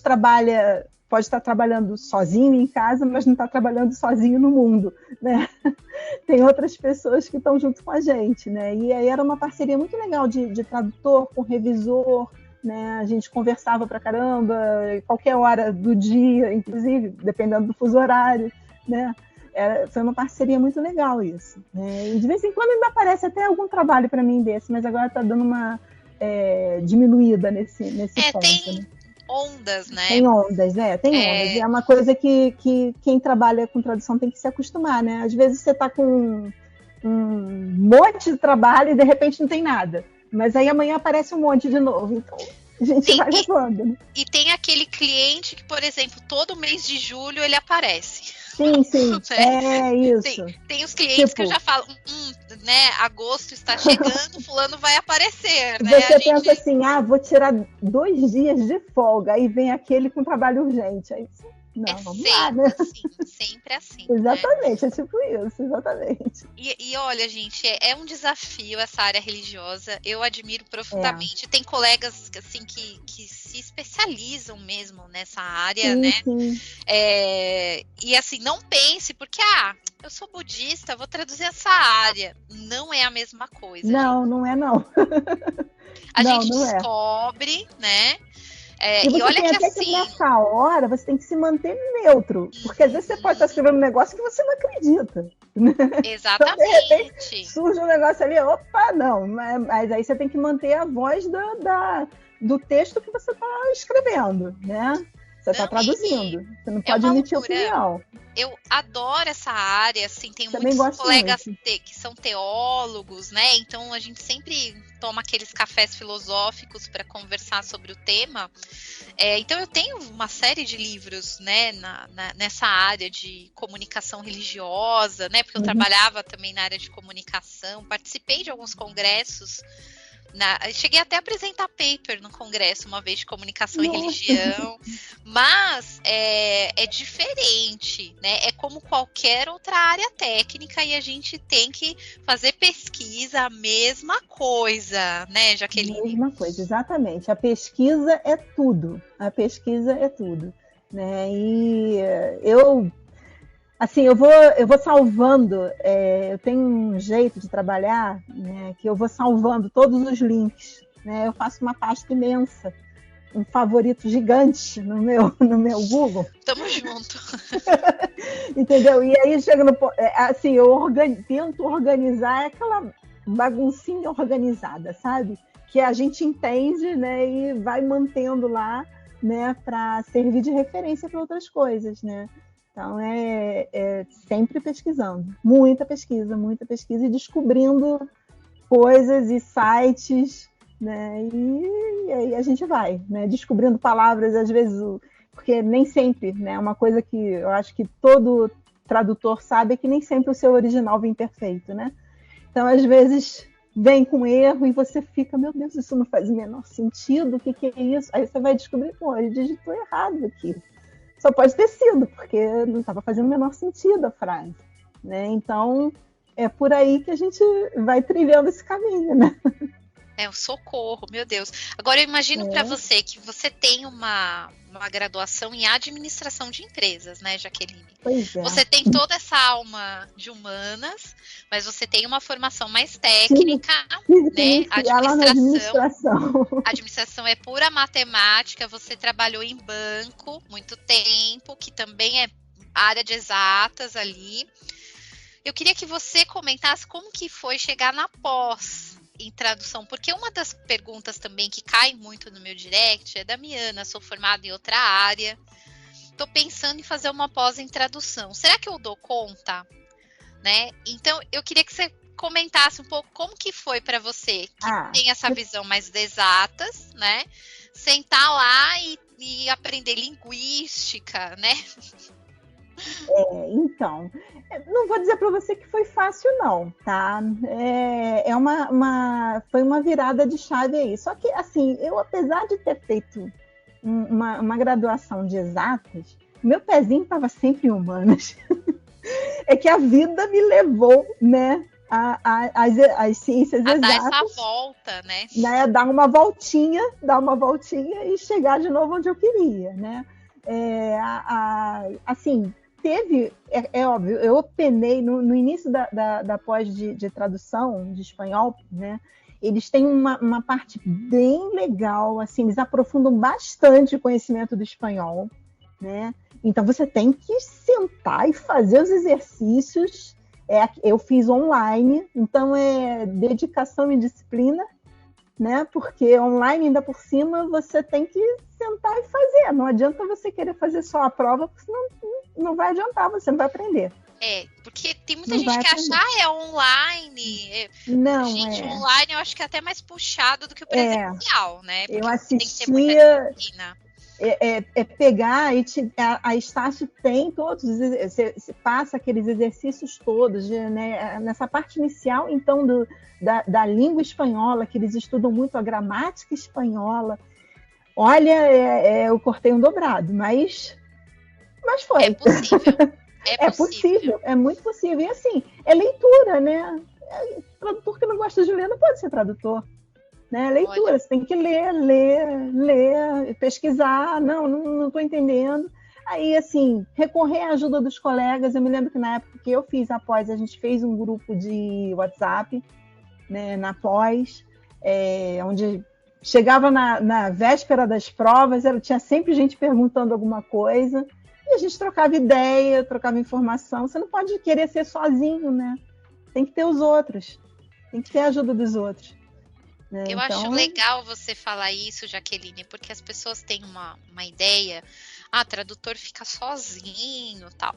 pode estar trabalhando sozinho em casa, mas não está trabalhando sozinho no mundo, né? Tem outras pessoas que estão junto com a gente, né? E aí era uma parceria muito legal de tradutor com revisor, né? A gente conversava pra caramba, qualquer hora do dia, inclusive, dependendo do fuso horário, né? Foi uma parceria muito legal isso, né? E de vez em quando ainda aparece até algum trabalho para mim desse, mas agora está dando uma diminuída nesse ponto, né? Ondas, né? Tem ondas. E é uma coisa que quem trabalha com tradução tem que se acostumar, né? Às vezes você está com um monte de trabalho e de repente não tem nada. Mas aí amanhã aparece um monte de novo. Então a gente vai levando, né? E tem aquele cliente que, por exemplo, todo mês de julho ele aparece. Sim. É isso. Tem os clientes que eu já falo, né? Agosto está chegando, fulano vai aparecer, né? Você pensa assim, vou tirar 2 dias de folga, aí vem aquele com trabalho urgente. Aí, vamos lá, né? Sempre assim. Exatamente, né? É tipo isso, exatamente. E olha, gente, é um desafio essa área religiosa. Eu admiro profundamente. Tem colegas assim que se especializam mesmo nessa área, né? Sim. E assim, não pense, porque eu sou budista, vou traduzir essa área. Não é a mesma coisa. Não é não. A gente descobre, né? E você tem até que nessa hora você tem que se manter neutro, porque às vezes você pode estar escrevendo um negócio que você não acredita. Exatamente. Então, de repente, surge um negócio ali, não, mas aí você tem que manter a voz do texto que você está escrevendo, né? Você está traduzindo, você não pode emitir opinião. Eu adoro essa área, assim, tem muitos colegas que são teólogos, né? Então a gente sempre toma aqueles cafés filosóficos para conversar sobre o tema. Então eu tenho uma série de livros, né, nessa área de comunicação religiosa, né? Porque eu trabalhava também na área de comunicação, participei de alguns congressos. Cheguei até a apresentar paper no congresso uma vez de comunicação e religião, mas é diferente, né? É como qualquer outra área técnica e a gente tem que fazer pesquisa, a mesma coisa, né, Jaqueline? A mesma coisa, exatamente. A pesquisa é tudo, né? E eu assim, eu vou salvando, eu tenho um jeito de trabalhar, né, que eu vou salvando todos os links, né, eu faço uma pasta imensa, um favorito gigante no meu Google. Tamo junto. Entendeu? E aí chega no... assim, eu tento organizar aquela baguncinha organizada, sabe? Que a gente entende, né, e vai mantendo lá, né, para servir de referência para outras coisas, né? Então, sempre pesquisando. Muita pesquisa e descobrindo coisas e sites, né? E aí a gente vai, né? Descobrindo palavras, às vezes, porque nem sempre, né? Uma coisa que eu acho que todo tradutor sabe é que nem sempre o seu original vem perfeito, né? Então, às vezes, vem com erro e você fica, meu Deus, isso não faz o menor sentido, o que é isso? Aí você vai descobrir, pô, ele digitou errado aqui. Só pode ter sido, porque não estava fazendo o menor sentido a frase, né? Então, é por aí que a gente vai trilhando esse caminho, né? O socorro, meu Deus. Agora eu imagino para você que você tem uma graduação em administração de empresas, né, Jaqueline? Pois é. Você tem toda essa alma de humanas, mas você tem uma formação mais técnica, né? Administração é pura matemática, você trabalhou em banco muito tempo, que também é área de exatas ali. Eu queria que você comentasse como que foi chegar na pós em tradução, porque uma das perguntas também que cai muito no meu direct é: Damiana, sou formada em outra área, estou pensando em fazer uma pós em tradução, será que eu dou conta? Né? Então, eu queria que você comentasse um pouco como que foi para você, que tem essa visão mais de exatas, né? Sentar lá e aprender linguística, né? Então, não vou dizer para você que foi fácil, não, tá? Foi uma virada de chave aí. Só que, assim, eu, apesar de ter feito uma graduação de exatas, meu pezinho estava sempre em humanas. É que a vida me levou, né, às ciências exatas. Dar essa volta, né? Dar uma voltinha e chegar de novo onde eu queria, né? Assim, teve, óbvio, eu penei no início da pós de tradução de espanhol, né? Eles têm uma parte bem legal, assim, eles aprofundam bastante o conhecimento do espanhol, né? Então você tem que sentar e fazer os exercícios. Eu fiz online, então é dedicação e disciplina, né? Porque online, ainda por cima, você tem que sentar e fazer. Não adianta você querer fazer só a prova, porque senão não vai adiantar, você não vai aprender. Porque tem muita gente que acha online. Não, gente, online eu acho que é até mais puxado do que o presencial, né? Porque eu assistia... tem que ter muita disciplina. Pegar e a Estácio tem todos, você passa aqueles exercícios todos, né, nessa parte inicial, então, da língua espanhola, que eles estudam muito a gramática espanhola. Olha, eu cortei um dobrado, mas foi. É possível. É possível, é muito possível. E assim, é leitura, né? Tradutor que não gosta de ler não pode ser tradutor. Né? Leitura, você tem que ler, pesquisar, não estou entendendo. Aí, assim, recorrer à ajuda dos colegas. Eu me lembro que na época que eu fiz a pós, a gente fez um grupo de WhatsApp, né, na pós, onde chegava na véspera das provas, tinha sempre gente perguntando alguma coisa, e a gente trocava ideia, trocava informação. Você não pode querer ser sozinho, né? Tem que ter os outros, tem que ter a ajuda dos outros. Eu acho legal você falar isso, Jaqueline, porque as pessoas têm uma ideia, tradutor fica sozinho, tal.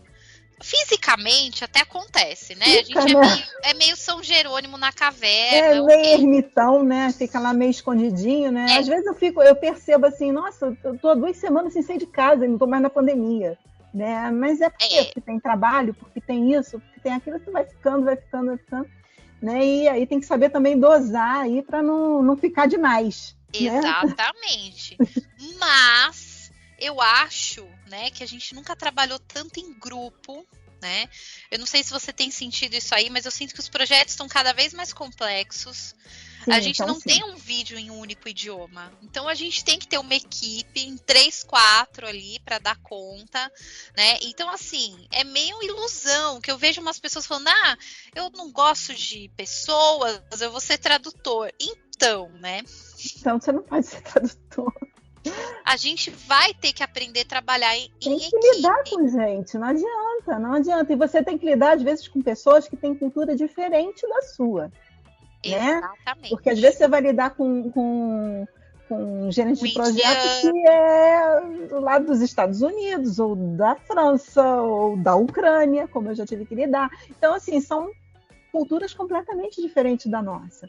Fisicamente até acontece, né? A gente é meio São Jerônimo na caverna. Meio ermitão, né? Fica lá meio escondidinho, né? Às vezes eu percebo assim, nossa, eu tô há 2 semanas sem sair de casa, não tô mais na pandemia, né? Mas porque tem trabalho, porque tem isso, porque tem aquilo, você vai ficando. Né? E aí tem que saber também dosar aí para não ficar demais. Exatamente. Né? Mas eu acho, né, que a gente nunca trabalhou tanto em grupo, né? Eu não sei se você tem sentido isso aí, mas eu sinto que os projetos estão cada vez mais complexos. a gente não tem um vídeo em um único idioma. Então a gente tem que ter uma equipe em 3, 4 ali para dar conta, né? Então, assim, é meio ilusão que eu vejo umas pessoas falando: eu não gosto de pessoas, eu vou ser tradutor. Então, né? Então você não pode ser tradutor. A gente vai ter que aprender a trabalhar em equipe. Tem que lidar com gente, não adianta. E você tem que lidar, às vezes, com pessoas que têm cultura diferente da sua. Exatamente. Né? Porque às vezes você vai lidar com um gerente de projeto que é do lado dos Estados Unidos, ou da França, ou da Ucrânia, como eu já tive que lidar. Então, assim, são culturas completamente diferentes da nossa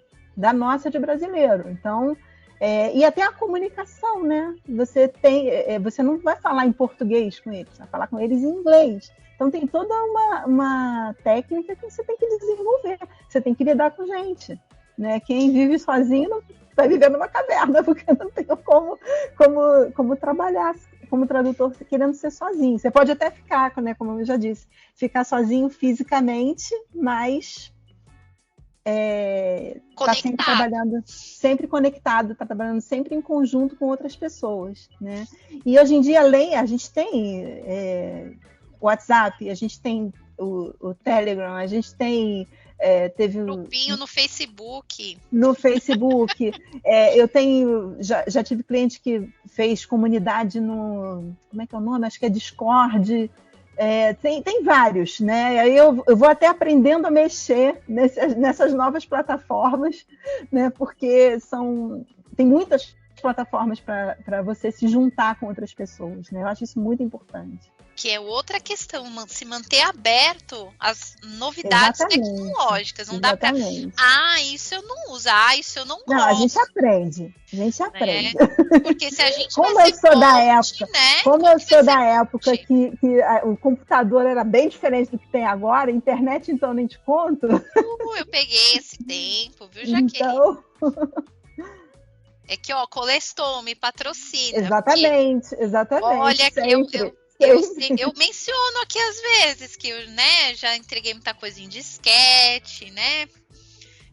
de brasileiro. Então, e até a comunicação, né? Você não vai falar em português com eles, vai falar com eles em inglês. Então tem toda uma técnica que você tem que desenvolver. Você tem que lidar com gente, né? Quem vive sozinho não vai viver numa caverna, porque não tem como trabalhar como tradutor querendo ser sozinho. Você pode até ficar, né, como eu já disse, ficar sozinho fisicamente, mas está sempre trabalhando, sempre conectado, está trabalhando sempre em conjunto com outras pessoas, né? E hoje em dia, a gente tem WhatsApp, a gente tem o Telegram, a gente tem teve grupinho no Facebook. Eu já tive cliente que fez comunidade no, como é que é o nome? Acho que é Discord. Tem vários, né? Aí eu vou até aprendendo a mexer nessas novas plataformas, né? Porque tem muitas plataformas para você se juntar com outras pessoas, né? Eu acho isso muito importante. Que é outra questão, se manter aberto às novidades tecnológicas. Não dá para. Isso eu não uso. Isso eu não gosto. Não, a gente aprende. Porque se a gente como eu sou da época, né? Como eu sou da época que o computador era bem diferente do que tem agora, a internet, então, nem te conto. Eu peguei esse tempo, viu, Jaqueline? Então... É que, Colestou me patrocina. Exatamente. Olha, que eu menciono aqui às vezes que eu, né, já entreguei muita coisa em disquete, né?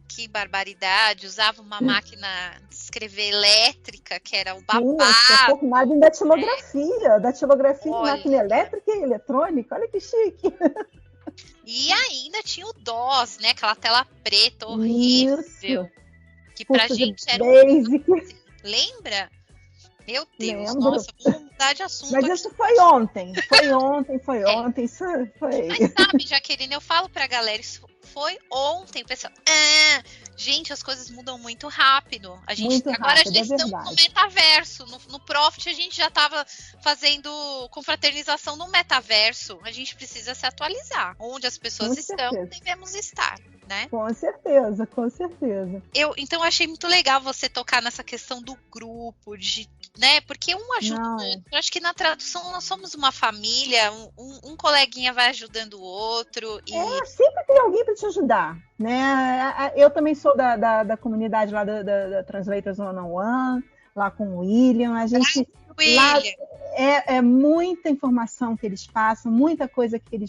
Que barbaridade, usava uma máquina de escrever elétrica, que era o babado. Sim, eu sou formada em datilografia, em máquina elétrica e eletrônica, olha que chique. E ainda tinha o DOS, né, aquela tela preta horrível. Isso. Que pra gente era Lembra? Meu Deus, nossa, vamos mudar de assunto. Mas isso foi ontem. Isso foi. Mas sabe, Jaqueline, eu falo pra galera, isso foi ontem. O pessoal, gente, as coisas mudam muito rápido. A gente já estamos no metaverso. No Profit a gente já estava fazendo confraternização no metaverso. A gente precisa se atualizar. Onde as pessoas estão, devemos estar. Né? Com certeza. Então eu achei muito legal você tocar nessa questão do grupo, né? Porque um ajuda o outro. Eu acho que na tradução nós somos uma família, um coleguinha vai ajudando o outro. Sempre tem alguém para te ajudar, né? Eu também sou da comunidade lá da Translators One-on-One, lá com o William. A gente lá é muita informação que eles passam, muita coisa que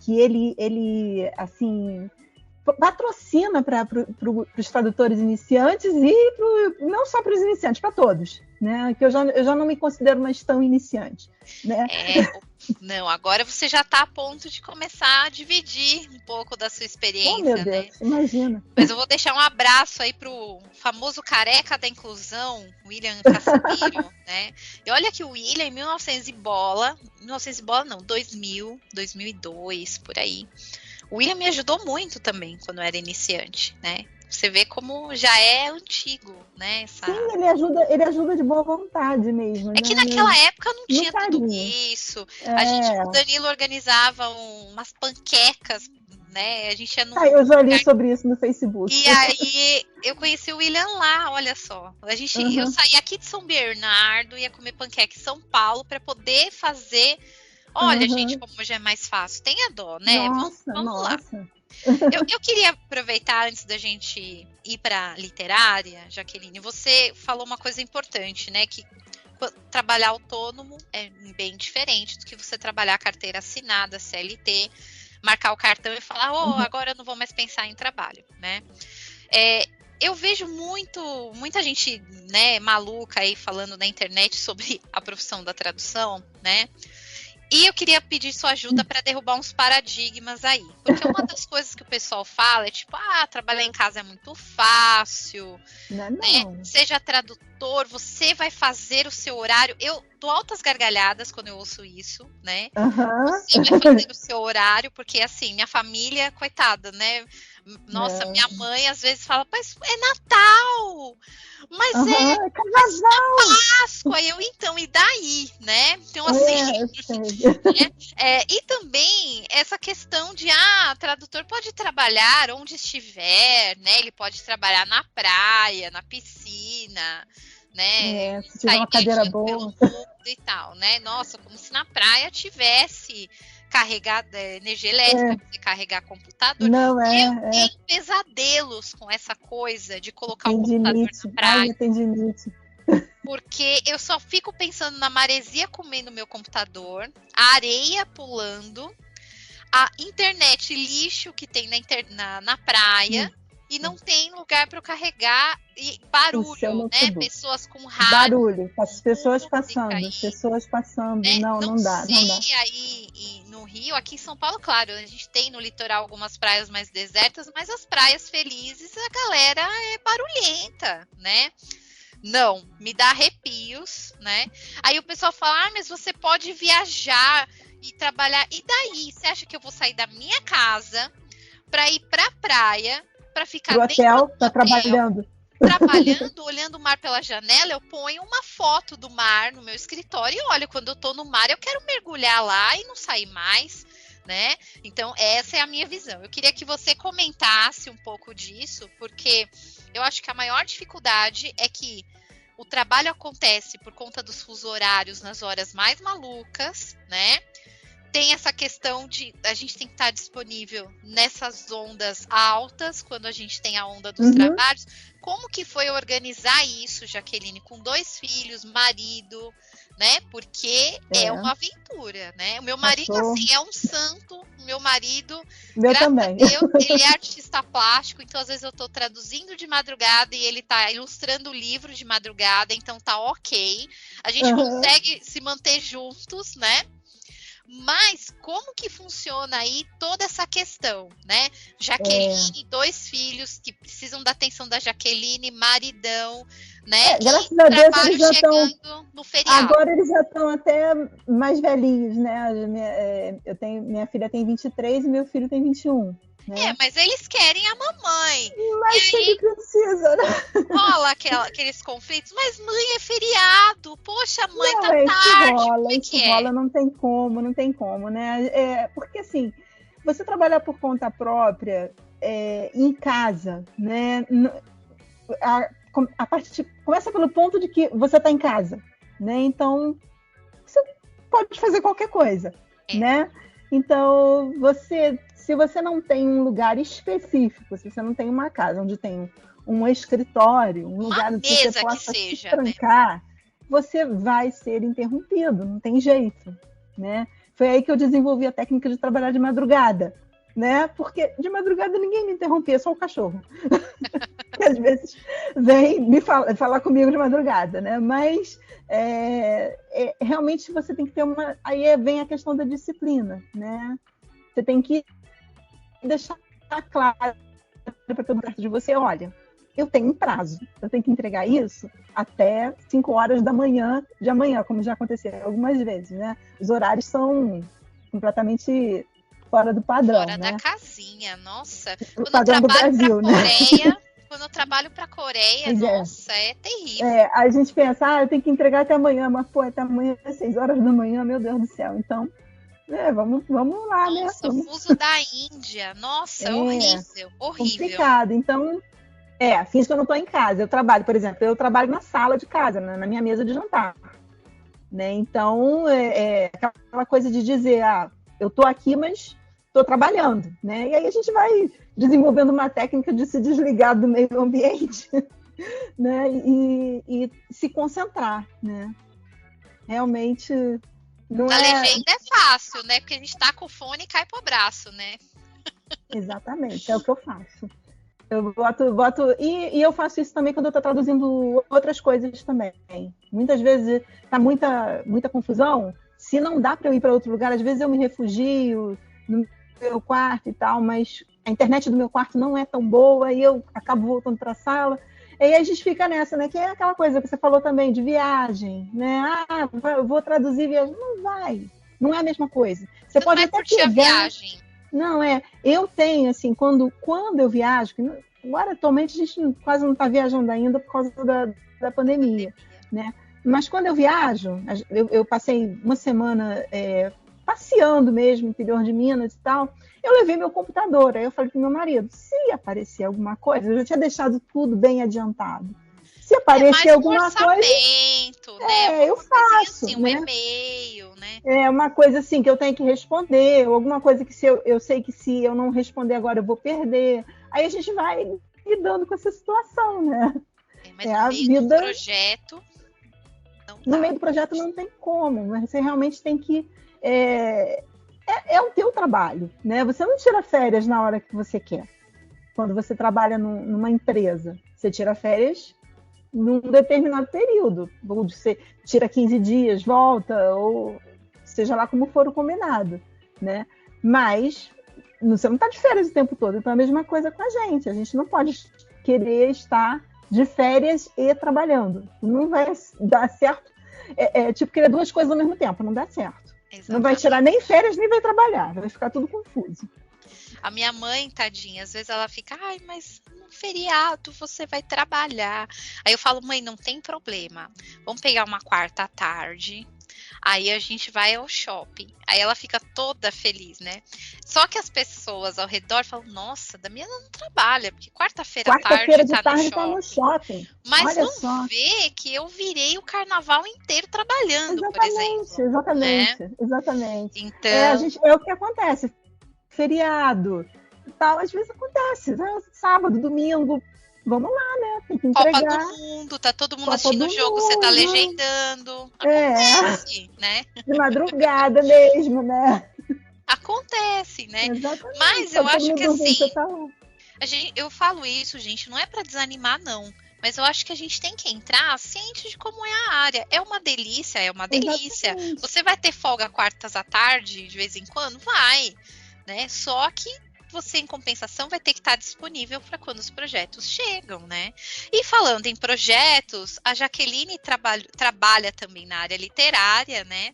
ele assim patrocina para os tradutores iniciantes e não só para os iniciantes, para todos, né? Que eu já não me considero mais tão iniciante, né? Não, agora você já está a ponto de começar a dividir um pouco da sua experiência, meu Deus, né? Imagina. Mas eu vou deixar um abraço aí pro famoso careca da inclusão, William Casimiro, né? E olha que o William, em 2000, 2002, por aí. O William me ajudou muito também quando eu era iniciante, né? Você vê como já é antigo, né? Sim, ele ajuda de boa vontade mesmo. É que naquela época não tinha tudo isso. O Danilo organizava umas panquecas, né? A gente ia eu já li sobre isso no Facebook. E aí eu conheci o William lá, olha só. Eu saí aqui de São Bernardo, ia comer panqueca em São Paulo para poder fazer. Olha, gente, como já é mais fácil. Tenha dó, né? Vamos lá. Eu queria aproveitar, antes da gente ir para literária, Jaqueline, você falou uma coisa importante, né? Que trabalhar autônomo é bem diferente do que você trabalhar carteira assinada, CLT, marcar o cartão e falar, agora eu não vou mais pensar em trabalho, né? eu vejo muita gente, né, maluca aí falando na internet sobre a profissão da tradução, né? E eu queria pedir sua ajuda para derrubar uns paradigmas aí. Porque uma das coisas que o pessoal fala é tipo, trabalhar em casa é muito fácil. Não. Né? Seja tradutor, você vai fazer o seu horário. Eu dou altas gargalhadas quando eu ouço isso, né? Você vai fazer o seu horário, porque assim, minha família, coitada, né? Nossa, minha mãe às vezes fala, mas é Natal! Mas é Páscoa! Eu, então, e daí, né? Então, assim, e também essa questão de, tradutor pode trabalhar onde estiver, né? Ele pode trabalhar na praia, na piscina, né? Se tiver uma cadeira boa. E tal, né? Nossa, como se na praia tivesse carregada energia elétrica para você carregar computador. Não eu tenho pesadelos com essa coisa de colocar o computador na praia. Porque eu só fico pensando na maresia comendo meu computador, a areia pulando, a internet lixo que tem na praia. E não tem lugar para eu carregar, e barulho, né? Pessoas com rádio. Barulho, as pessoas passando, né? Não dá. Aí no Rio, aqui em São Paulo, claro, a gente tem no litoral algumas praias mais desertas, mas as praias felizes, a galera é barulhenta, né? Não, me dá arrepios, né? Aí o pessoal fala, mas você pode viajar e trabalhar. E daí? Você acha que eu vou sair da minha casa para ir pra praia, para ficar pro hotel, tá trabalhando, olhando o mar pela janela? Eu ponho uma foto do mar no meu escritório e olha, quando eu tô no mar, eu quero mergulhar lá e não sair mais, né? Então, essa é a minha visão. Eu queria que você comentasse um pouco disso, porque eu acho que a maior dificuldade é que o trabalho acontece por conta dos fusos horários nas horas mais malucas, né? Tem essa questão de a gente tem que estar disponível nessas ondas altas, quando a gente tem a onda dos trabalhos. Como que foi organizar isso, Jaqueline, com 2 filhos, marido, né? Porque é uma aventura, né? O meu marido, assim, é um santo. O meu marido, graças também. a Deus, ele é artista plástico, então às vezes eu tô traduzindo de madrugada e ele tá ilustrando o livro de madrugada, então tá ok. A gente consegue se manter juntos, né? Mas como que funciona aí toda essa questão, né? Jaqueline, 2 filhos que precisam da atenção da Jaqueline, maridão, né? Graças a Deus eles já estão no feriado. Agora eles já estão até mais velhinhos, né? Minha filha tem 23 e meu filho tem 21. Né? Mas eles querem a mamãe. Mas ele precisa, né? Rola aqueles conflitos. Mas mãe, é feriado. Poxa, mãe, tá tarde. Isso rola, não tem como, né? Porque assim, você trabalhar por conta própria, em casa, né? A parte começa pelo ponto de que você está em casa, né? Então, você pode fazer qualquer coisa, né? Então, se você não tem um lugar específico, se você não tem uma casa onde tem um escritório, um lugar onde você possa se trancar, você vai ser interrompido, não tem jeito, né? Foi aí que eu desenvolvi a técnica de trabalhar de madrugada, né? Porque de madrugada ninguém me interrompia, só o cachorro. Que às vezes vem me falar comigo de madrugada, né? Mas realmente você tem que ter aí vem a questão da disciplina, né? Você tem que deixar claro para todo mundo perto de você, olha, eu tenho um prazo, eu tenho que entregar isso até 5 horas da manhã de amanhã, como já aconteceu algumas vezes, né? Os horários são completamente fora do padrão, fora né? da casinha, nossa. O padrão do Brasil, né? Quando eu trabalho para a Coreia, nossa, é terrível. A gente pensa, eu tenho que entregar até amanhã, mas até amanhã é 6 horas da manhã, meu Deus do céu. Então, vamos lá, né? Nossa, o fuso da Índia, nossa, horrível. Complicado. Então, fins que eu não estou em casa. Eu trabalho, por exemplo, na sala de casa, na minha mesa de jantar. Né? Então, aquela coisa de dizer, eu estou aqui, mas estou trabalhando, né? E aí a gente vai desenvolvendo uma técnica de se desligar do meio ambiente, né? E se concentrar, né? Realmente não a legenda é fácil, né? Porque a gente tá com o fone e cai pro braço, né? Exatamente, é o que eu faço. Eu boto e eu faço isso também quando eu estou traduzindo outras coisas também. Muitas vezes tá muita confusão. Se não dá para eu ir para outro lugar, às vezes eu me refugio no meu quarto e tal, mas a internet do meu quarto não é tão boa e eu acabo voltando para a sala. E aí a gente fica nessa, né? Que é aquela coisa que você falou também de viagem, né? Eu vou traduzir viagem. Não vai. Não é a mesma coisa. Você pode até curtir a viagem. Não, eu tenho, assim, quando eu viajo, agora atualmente a gente quase não está viajando ainda por causa da pandemia, né? Mas quando eu viajo, eu passei uma semana passeando mesmo no interior de Minas e tal, eu levei meu computador, aí eu falei pro meu marido, se aparecer alguma coisa, eu já tinha deixado tudo bem adiantado. Se aparecer alguma coisa, né? Eu faço, assim, né? E-mail, né? É uma coisa assim que eu tenho que responder, ou alguma coisa que eu sei que se eu não responder agora eu vou perder. Aí a gente vai lidando com essa situação, né? Mas no meio do projeto, no meio do projeto não tem como, mas você realmente tem que é o teu trabalho, né? Você não tira férias na hora que você quer. Quando você trabalha numa empresa, você tira férias num determinado período. Ou você tira 15 dias, volta, ou seja lá como for o combinado, né? Mas você não está de férias o tempo todo. Então é a mesma coisa com a gente. A gente não pode querer estar de férias e trabalhando. Não vai dar certo. É tipo querer duas coisas ao mesmo tempo. Não dá certo. Exatamente. Não vai tirar nem férias, nem vai trabalhar. Vai ficar tudo confuso. A minha mãe, tadinha, às vezes ela fica, mas no feriado você vai trabalhar. Aí eu falo, mãe, não tem problema. Vamos pegar uma quarta à tarde, aí a gente vai ao shopping. Aí ela fica toda feliz, né? Só que as pessoas ao redor falam, nossa, Damiana não trabalha, porque quarta-feira à tarde tá no shopping. Mas olha não só. Vê que eu virei o carnaval inteiro trabalhando, por exemplo. Exatamente. Então... é o que acontece. Feriado e tal, às vezes acontece, né? Sábado, domingo, vamos lá, né? Tem que entregar. Copa do Mundo, tá todo mundo assistindo o jogo, você tá legendando. Acontece, né? De madrugada mesmo, né? Acontece, né? Exatamente. Mas eu acho que assim, eu falo isso, gente, não é para desanimar, não. Mas eu acho que a gente tem que entrar ciente de como é a área. É uma delícia, Exatamente. Você vai ter folga quartas à tarde, de vez em quando? Vai. Né? Só que você, em compensação, vai ter que estar disponível para quando os projetos chegam, né? E falando em projetos, a Jaqueline trabalha também na área literária, né?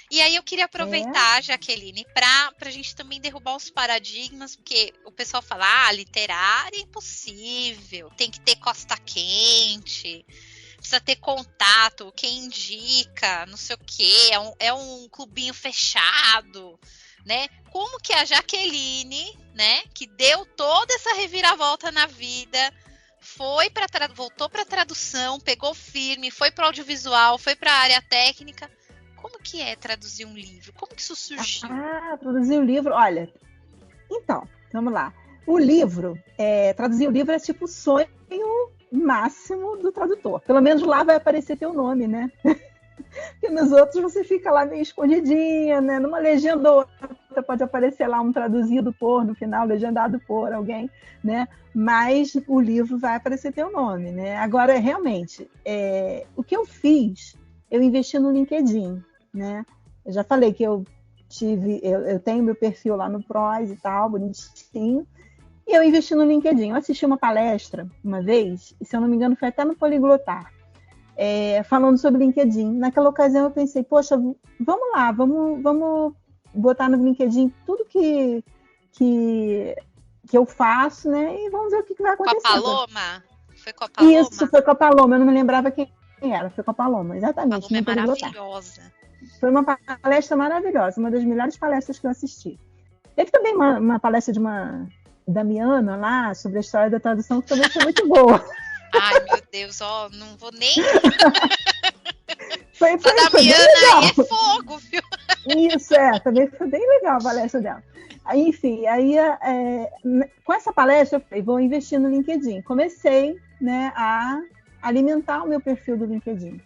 E aí eu queria aproveitar, Jaqueline, para a gente também derrubar os paradigmas, porque o pessoal fala, literária é impossível, tem que ter costa quente, precisa ter contato, quem indica, não sei o quê, é um clubinho fechado, né? Como que a Jaqueline, né, que deu toda essa reviravolta na vida, voltou para tradução, pegou firme, foi para audiovisual, foi para a área técnica. Como que é traduzir um livro? Como que isso surgiu? Traduzir um livro, olha. Então, vamos lá. Traduzir o livro é tipo o sonho máximo do tradutor. Pelo menos lá vai aparecer teu nome, né? Porque nos outros você fica lá meio escondidinha, né? Numa legenda outra pode aparecer lá um traduzido por, no final, legendado por alguém, né? Mas o livro vai aparecer teu nome, né? Agora, realmente, o que eu fiz, eu investi no LinkedIn, né? Eu já falei que eu tenho meu perfil lá no PROS e tal, bonitinho, e eu investi no LinkedIn. Eu assisti uma palestra uma vez, e se eu não me engano foi até no Poliglotar, falando sobre LinkedIn. Naquela ocasião eu pensei, poxa, vamos lá, vamos botar no LinkedIn tudo que eu faço, né? E vamos ver o que vai acontecer. Com a Paloma? Foi com a Paloma? Isso, foi com a Paloma. Eu não me lembrava quem era. Foi com a Paloma, exatamente. A Paloma é maravilhosa. Foi uma palestra maravilhosa, uma das melhores palestras que eu assisti. Teve também uma palestra de uma Damiana lá, sobre a história da tradução, que também foi muito boa. Ai, meu Deus, não vou nem... Foi Damiana aí é fogo, viu? Isso, também foi bem legal a palestra dela. Enfim, com essa palestra eu falei, vou investir no LinkedIn. Comecei, né, a alimentar o meu perfil do LinkedIn.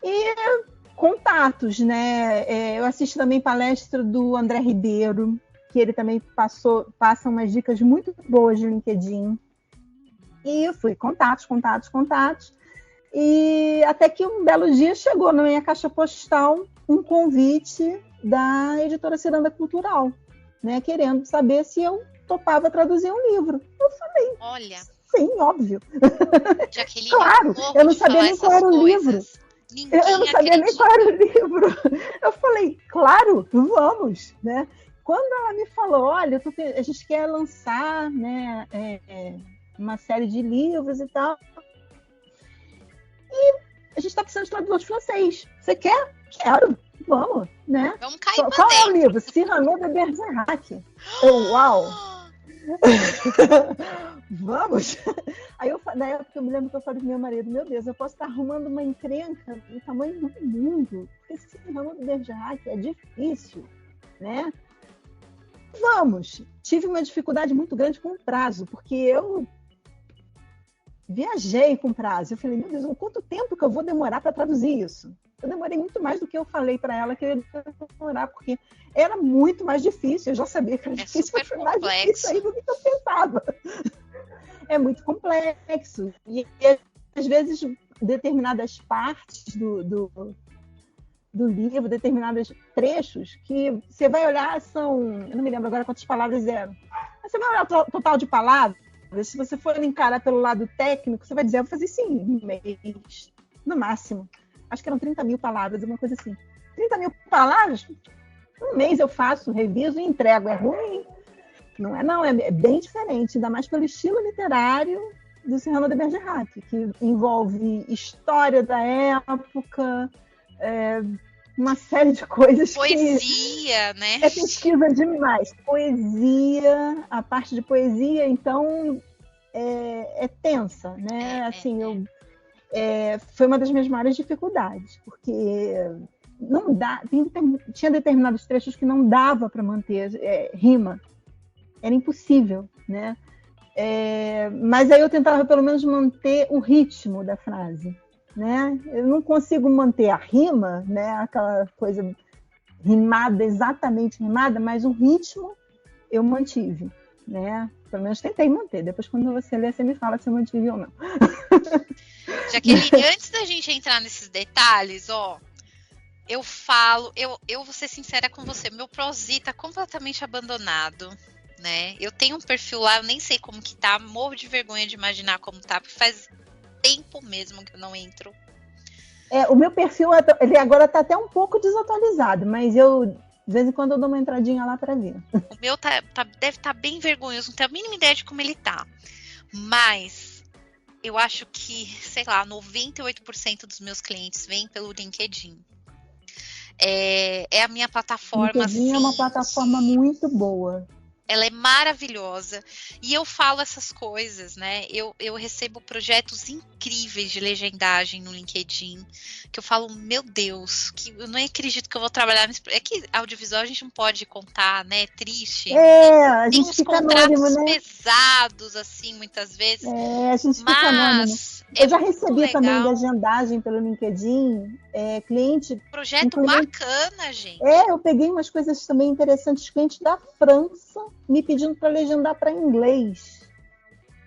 E contatos, né? Eu assisto também palestra do André Ribeiro, que ele também passa umas dicas muito boas de LinkedIn, E eu fui contatos. E até que um belo dia chegou na minha caixa postal um convite da editora Ciranda Cultural, né, querendo saber se eu topava traduzir um livro. Eu falei, olha, sim, óbvio. Jaqueline, claro, eu não sabia nem qual era o livro. Eu não sabia nem qual era o livro. Eu falei, claro, vamos, né? Quando ela me falou, olha, a gente quer lançar, né, uma série de livros e tal, e a gente está precisando de tradutor de francês. Você quer? Quero. Vamos, né? Vamos cair Qual é o livro? Cyrano de Bergerac. Uau! Vamos! Aí na época eu me lembro que eu falei pro meu marido, meu Deus, eu posso estar arrumando uma encrenca do tamanho do mundo, porque Cyrano de Bergerac é difícil, né? Vamos! Tive uma dificuldade muito grande com o prazo, porque eu viajei com prazo. Eu falei, meu Deus, quanto tempo que eu vou demorar para traduzir isso? Eu demorei muito mais do que eu falei para ela que eu ia demorar, porque era muito mais difícil. Eu já sabia que era difícil, mas foi mais difícil aí do que eu pensava. É muito complexo. E às vezes, determinadas partes do livro, determinados trechos, que você vai olhar, eu não me lembro agora quantas palavras eram. Mas você vai olhar o total de palavras, se você for encarar pelo lado técnico, você vai dizer, eu vou fazer sim, um mês, no máximo. Acho que eram 30 mil palavras, uma coisa assim. 30 mil palavras, um mês eu faço, reviso e entrego. É ruim? Não é não, é bem diferente, ainda mais pelo estilo literário do Cyrano de Bergerac, que envolve história da época, uma série de coisas. Poesia, né? É pesquisa demais. Poesia, a parte de poesia, então, é tensa, né? Assim, foi uma das minhas maiores dificuldades, porque não dá, tinha determinados trechos que não dava para manter rima. Era impossível, né? Mas aí eu tentava pelo menos manter o ritmo da frase, né? Eu não consigo manter a rima, né? Aquela coisa rimada, exatamente rimada, mas o ritmo eu mantive, né? Pelo menos tentei manter. Depois, quando você ler, você me fala se eu mantive ou não. Jaqueline, antes da gente entrar nesses detalhes, eu vou ser sincera com você, meu Prozee tá completamente abandonado, né? Eu tenho um perfil lá, eu nem sei como que tá, morro de vergonha de imaginar como tá, porque faz tempo mesmo que eu não entro. O meu perfil, ele agora tá até um pouco desatualizado, mas de vez em quando eu dou uma entradinha lá para ver. O meu deve estar bem vergonhoso, não tenho a mínima ideia de como ele tá. Mas eu acho que, sei lá, 98% dos meus clientes vêm pelo LinkedIn. É a minha plataforma. LinkedIn é uma plataforma muito boa. Ela é maravilhosa. E eu falo essas coisas, né? Eu recebo projetos incríveis de legendagem no LinkedIn, que eu falo, meu Deus, que eu não acredito que eu vou trabalhar nesse... É que audiovisual a gente não pode contar, né? É triste. A gente tem uns fica contratos anônimo, né? pesados, assim, muitas vezes. A gente fica anônimo. Eu já recebi também legendagem pelo LinkedIn, cliente... Projeto bacana, gente. Eu peguei umas coisas também interessantes, cliente da França me pedindo para legendar para inglês.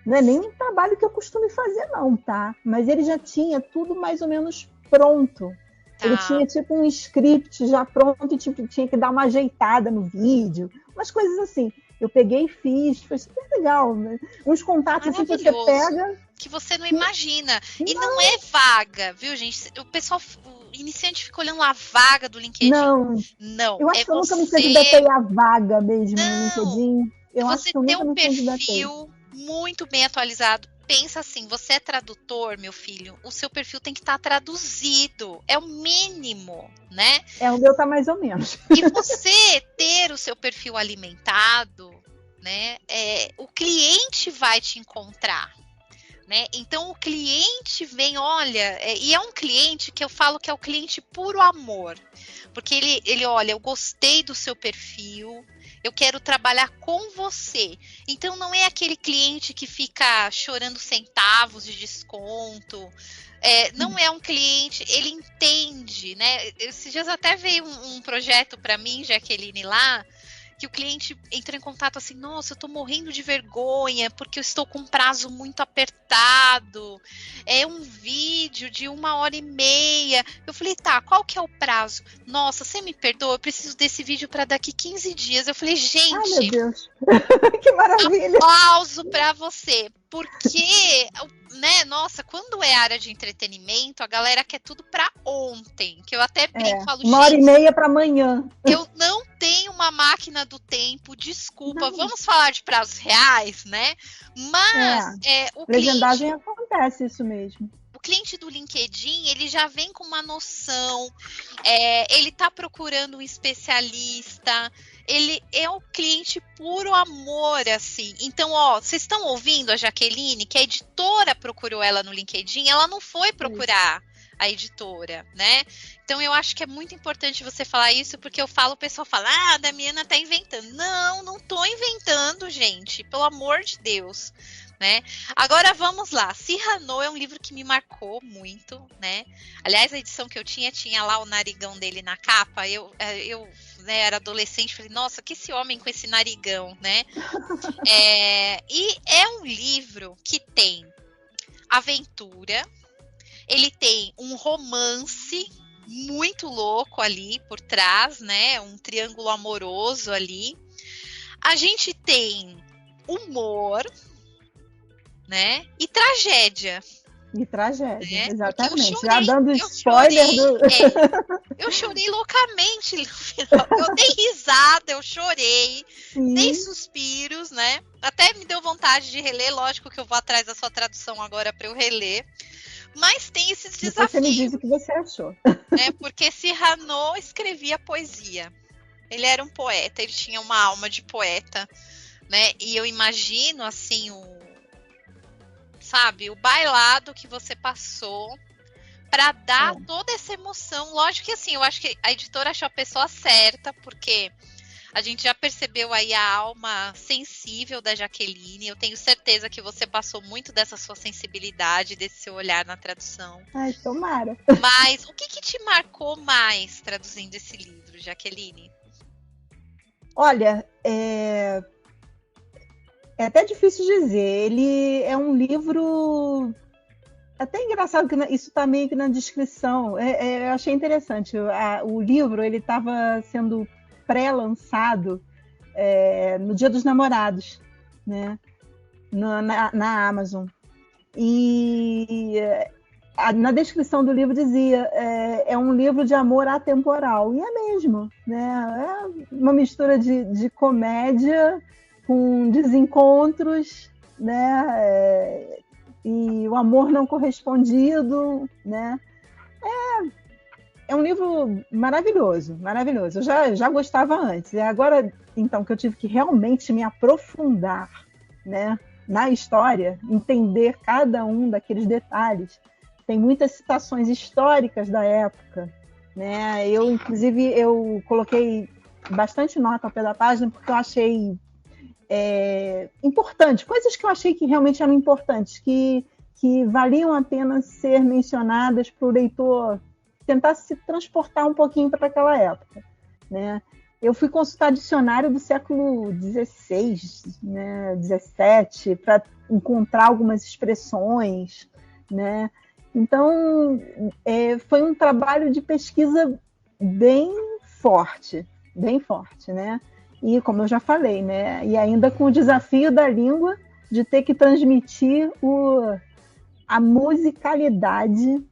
Não é nem um trabalho que eu costumo fazer, não, tá? Mas ele já tinha tudo mais ou menos pronto. Tá. Ele tinha tipo um script já pronto e tinha que dar uma ajeitada no vídeo, umas coisas assim. Eu peguei e fiz, foi super legal, né? Uns contatos assim que você pega... Que você não imagina. E não é vaga, viu, gente? O pessoal, o iniciante fica olhando a vaga do LinkedIn. Não. Eu acho que eu nunca me candidatei a vaga mesmo no LinkedIn. Você tem um perfil muito bem atualizado. Pensa assim, você é tradutor, meu filho, o seu perfil tem que estar traduzido. É o mínimo, né? O meu tá mais ou menos. E você ter o seu perfil alimentado, né? O cliente vai te encontrar. Né? Então o cliente vem, olha, e é um cliente que eu falo que é o cliente puro amor, porque ele olha, eu gostei do seu perfil, eu quero trabalhar com você. Então não é aquele cliente que fica chorando centavos de desconto, não é um cliente, ele entende, né? Esses dias até veio um projeto para mim, Jaqueline, lá, que o cliente entra em contato assim, nossa, eu tô morrendo de vergonha porque eu estou com um prazo muito apertado, é um vídeo de 1h30. Eu falei, tá, qual que é o prazo? Nossa, você me perdoa, eu preciso desse vídeo para daqui 15 dias. Eu falei, gente, ai, meu Deus. Que maravilha. Aplauso para você, porque, né, nossa, quando é área de entretenimento, a galera quer tudo para ontem, que eu até brinco, falo, 1h30 para amanhã. Eu não tenho uma máquina do tempo, desculpa, vamos falar de prazos reais, né? Mas o legendagem acontece isso mesmo. O cliente do LinkedIn, ele já vem com uma noção, ele está procurando um especialista, ele é um cliente puro amor, assim. Então, vocês estão ouvindo a Jaqueline, que a editora procurou ela no LinkedIn, ela não foi procurar a editora, né? Então, eu acho que é muito importante você falar isso, porque eu falo, o pessoal fala, a Damiana tá inventando. Não tô inventando, gente, pelo amor de Deus. Né? Agora vamos lá. Cyrano é um livro que me marcou muito, né? Aliás, a edição que eu tinha lá o narigão dele na capa. Eu né, era adolescente, falei, nossa, que esse homem com esse narigão, né? E é um livro que tem aventura, ele tem um romance muito louco ali por trás, né? Um triângulo amoroso ali. A gente tem humor, né? E tragédia. Né? Exatamente. Já dando spoiler eu chorei loucamente no final. Eu dei risada, eu chorei, dei suspiros, né? Até me deu vontade de reler, lógico que eu vou atrás da sua tradução agora para eu reler. Mas tem esses desafios. Você me diz o que você achou. Né? Porque Cyrano escrevia poesia. Ele era um poeta, ele tinha uma alma de poeta, né? E eu imagino assim o bailado que você passou para dar toda essa emoção. Lógico que assim, eu acho que a editora achou a pessoa certa, porque a gente já percebeu aí a alma sensível da Jaqueline. Eu tenho certeza que você passou muito dessa sua sensibilidade, desse seu olhar na tradução. Ai, tomara. Mas o que te marcou mais traduzindo esse livro, Jaqueline? Olha, é até difícil dizer. Ele é um livro até engraçado, que isso está meio que na descrição. Eu achei interessante. O livro ele estava sendo pré-lançado no Dia dos Namorados, né? Na Amazon. E na descrição do livro dizia é um livro de amor atemporal. E é mesmo, né? É uma mistura de comédia com desencontros, né? E o amor não correspondido, né? É um livro maravilhoso, maravilhoso. Eu já gostava antes. E agora, então, que eu tive que realmente me aprofundar, né, na história, entender cada um daqueles detalhes. Tem muitas citações históricas da época, né? Inclusive, eu coloquei bastante nota ao pé da página, porque eu achei importante, coisas que eu achei que realmente eram importantes, que valiam a pena ser mencionadas para o leitor tentar se transportar um pouquinho para aquela época, né? Eu fui consultar dicionário do século XVI, né, XVII, para encontrar algumas expressões, né? Então, foi um trabalho de pesquisa bem forte, né? E como eu já falei, né? E ainda com o desafio da língua de ter que transmitir a musicalidade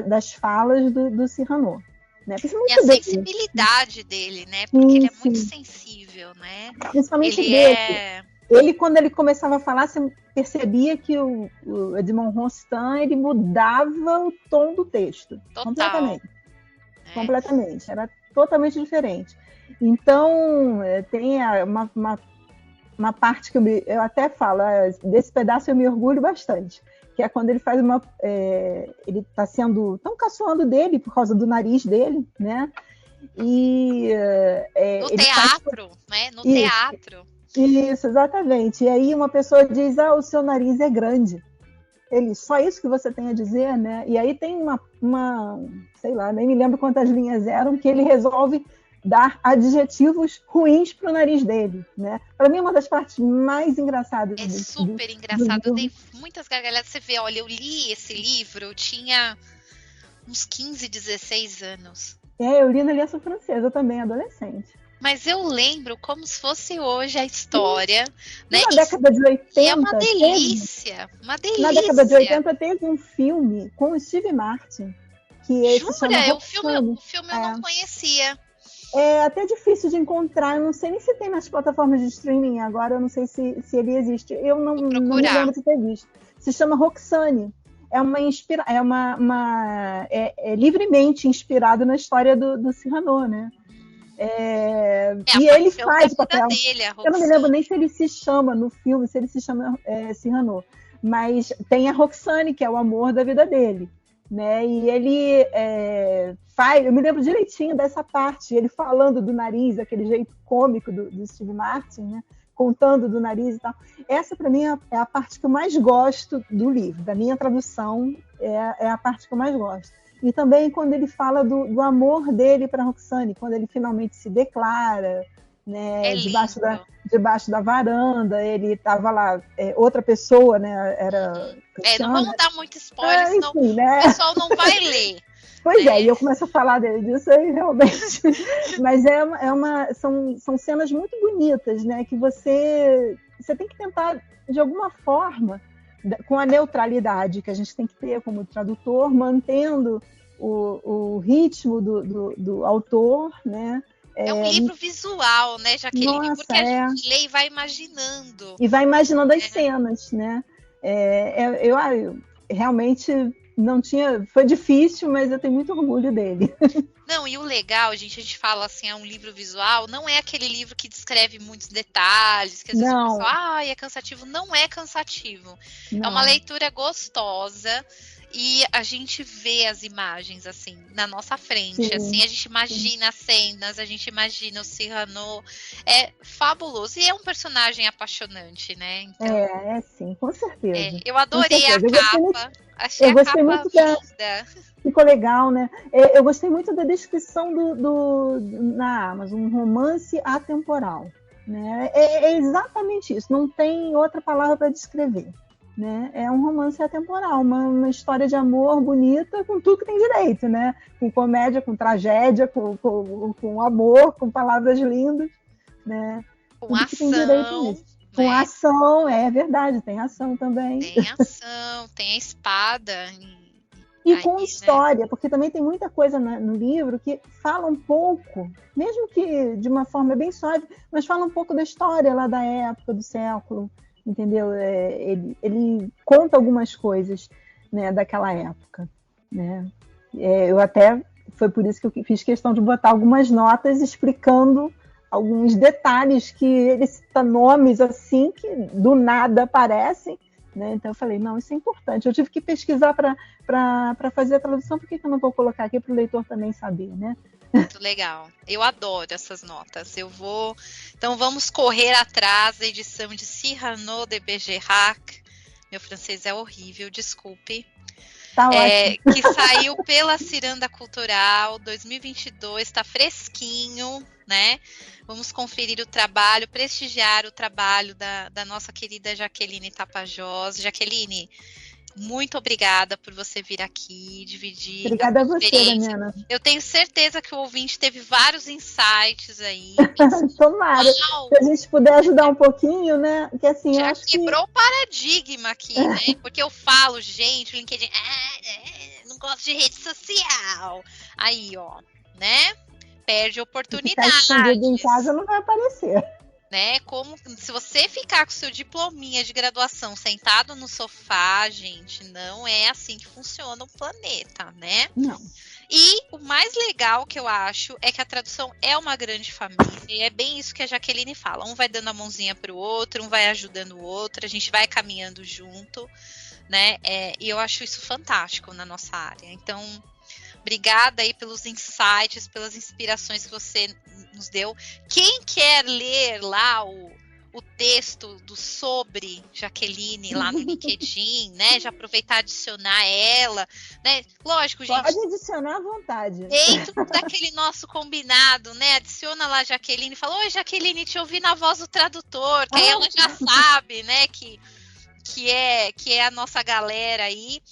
das falas do Cyrano. Né? E a sensibilidade dele, né? Porque ele é muito sensível, né? Principalmente dele. Ele, quando ele começava a falar, você percebia que o Edmond Rostand, ele mudava o tom do texto. Total. Completamente. Era totalmente diferente. Então, tem uma parte que eu até falo, desse pedaço eu me orgulho bastante, que é quando ele faz ele está sendo tão caçoando dele por causa do nariz dele, né? E no teatro, né? No teatro. Isso, exatamente. E aí uma pessoa diz, o seu nariz é grande. Ele, só isso que você tem a dizer, né? E aí tem uma sei lá, nem me lembro quantas linhas eram, que ele resolve dar adjetivos ruins para o nariz dele, né? Para mim é uma das partes mais engraçadas. É super engraçado, eu dei muitas gargalhadas. Você vê, olha, eu li esse livro, eu tinha uns 15, 16 anos. Eu li na Aliança Francesa também, adolescente. Mas eu lembro como se fosse hoje a história. Né? Na década de 80. E é uma delícia, uma delícia. Na década de 80 teve um filme com o Steve Martin. Que Jura? se chama O filme eu não conhecia. É até difícil de encontrar, eu não sei nem se tem nas plataformas de streaming agora, eu não sei se ele existe. Eu não me lembro de ter visto. Se chama Roxane. É livremente inspirado na história do Cyrano, né? E ele faz o papel. Eu não me lembro nem se ele se chama no filme, se ele se chama Cyrano. Mas tem a Roxane, que é o amor da vida dele. Né? E ele faz, eu me lembro direitinho dessa parte, ele falando do nariz, aquele jeito cômico do Steve Martin, né? Contando do nariz e tal. Essa, para mim, é a parte que eu mais gosto do livro, da minha tradução, é a parte que eu mais gosto. E também quando ele fala do amor dele para Roxane, quando ele finalmente se declara, né? Debaixo da varanda, ele estava lá, outra pessoa, né? Era não vamos dar muito spoiler, senão enfim, né? O pessoal não vai ler. Pois e eu começo a falar disso aí, realmente. Mas são cenas muito bonitas, né? Que você tem que tentar, de alguma forma, com a neutralidade que a gente tem que ter como tradutor, mantendo o ritmo do autor, né? É um livro visual, né, Jaqueline? Porque a gente lê e vai imaginando. E vai imaginando as cenas, né? Eu realmente não tinha... Foi difícil, mas eu tenho muito orgulho dele. Não, e o legal, a gente fala assim, é um livro visual, não é aquele livro que descreve muitos detalhes, que às vezes o pessoal, é cansativo. Não é cansativo. Não. É uma leitura gostosa. E a gente vê as imagens, assim, na nossa frente. Sim, assim, a gente imagina as cenas, a gente imagina o Cyrano. É fabuloso. E é um personagem apaixonante, né? Então, sim, com certeza. Eu adorei a capa. Achei a capa muito linda. Ficou legal, né? Eu gostei muito da descrição na Amazon, um romance atemporal. Né? É exatamente isso. Não tem outra palavra para descrever. Né? É um romance atemporal, uma história de amor bonita com tudo que tem direito, né? Com comédia, com tragédia, com amor, com palavras lindas, né? Com tudo ação, tem direito nisso. Com ação, é verdade, tem ação também. Tem ação, tem a espada. E com história, né? Porque também tem muita coisa no livro que fala um pouco, mesmo que de uma forma bem suave, mas fala um pouco da história lá da época, do século. Entendeu? Ele conta algumas coisas, né, daquela época, né? Eu até, foi por isso que eu fiz questão de botar algumas notas explicando alguns detalhes que ele cita nomes assim que do nada aparecem, né? Então eu falei, não, isso é importante. Eu tive que pesquisar para fazer a tradução, por que eu não vou colocar aqui para o leitor também saber, né? Muito legal. Eu adoro essas notas. Então vamos correr atrás da edição de Cyrano de Bergerac. Meu francês é horrível, desculpe. Tá ótimo. Que saiu pela Ciranda Cultural 2022, está fresquinho, né? Vamos conferir o trabalho, prestigiar o trabalho da nossa querida Jaqueline Tapajós. Jaqueline, muito obrigada por você vir aqui, dividir. Obrigada a você, Damiana. Eu tenho certeza que o ouvinte teve vários insights aí. Tomara. Se a gente puder ajudar um pouquinho, né? Que assim, já quebrou o paradigma aqui, né? Porque eu falo, gente, o LinkedIn, não gosto de rede social. Aí, ó, né? Perde oportunidade. Se ficar escondido em casa, não vai aparecer. Né? Como se você ficar com seu diplominha de graduação sentado no sofá, gente, não é assim que funciona o planeta, né? Não. E o mais legal que eu acho é que a tradução é uma grande família, e é bem isso que a Jaqueline fala. Um vai dando a mãozinha para o outro, um vai ajudando o outro, a gente vai caminhando junto, né? E eu acho isso fantástico na nossa área. Então, obrigada aí pelos insights, pelas inspirações que você nos deu. Quem quer ler lá o o texto do sobre Jaqueline lá no LinkedIn, né? Já aproveitar e adicionar ela, né? Lógico, gente. Pode adicionar à vontade. Dentro daquele nosso combinado, né? Adiciona lá a Jaqueline e fala: oi, Jaqueline, te ouvi na voz do tradutor, que aí ela já sabe, né? Que é a nossa galera aí.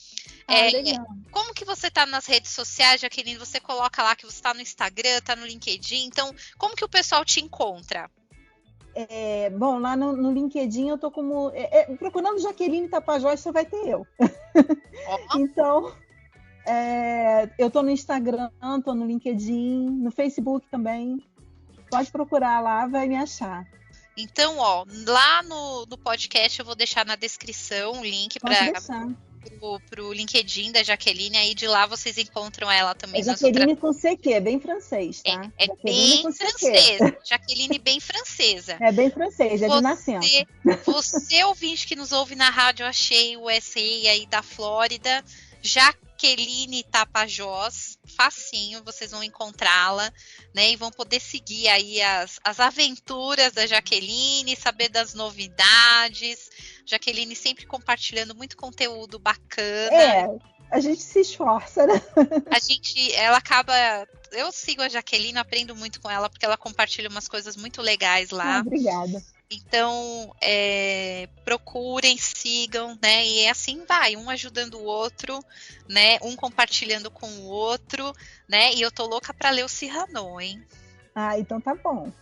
Como que você tá nas redes sociais, Jaqueline? Você coloca lá que você tá no Instagram, tá no LinkedIn. Então, como que o pessoal te encontra? Bom, lá no LinkedIn eu tô como... procurando Jaqueline Tapajós, você vai ter eu. Então, eu tô no Instagram, tô no LinkedIn, no Facebook também. Pode procurar lá, vai me achar. Então, lá no podcast eu vou deixar na descrição o link pro LinkedIn da Jaqueline, aí de lá vocês encontram ela também. Jaqueline com CQ, é bem francês, tá? É bem francesa. Jaqueline bem francesa. É bem francês, de nascença. Você ouvinte que nos ouve na rádio Achei USA aí da Flórida, Jaqueline Tapajós, facinho, vocês vão encontrá-la, né? E vão poder seguir aí as aventuras da Jaqueline, saber das novidades. Jaqueline sempre compartilhando muito conteúdo bacana. A gente se esforça, né? Ela acaba... Eu sigo a Jaqueline, aprendo muito com ela, porque ela compartilha umas coisas muito legais lá. Obrigada. Então, procurem, sigam, né? E assim vai, um ajudando o outro, né? Um compartilhando com o outro, né? E eu tô louca pra ler o Cyrano, hein? Então tá bom.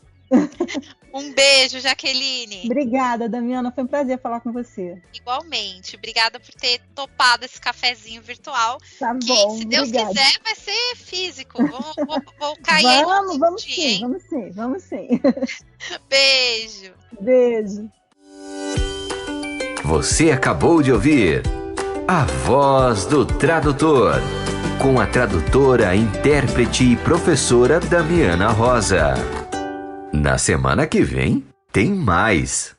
Um beijo, Jaqueline. Obrigada, Damiana. Foi um prazer falar com você. Igualmente. Obrigada por ter topado esse cafezinho virtual. Tá que, bom, se Deus obrigada. quiser, vai ser físico. Vou cair aí. Vamos sim. Beijo. Beijo. Você acabou de ouvir A Voz do Tradutor, com a tradutora, intérprete e professora Damiana Rosa. Na semana que vem, tem mais.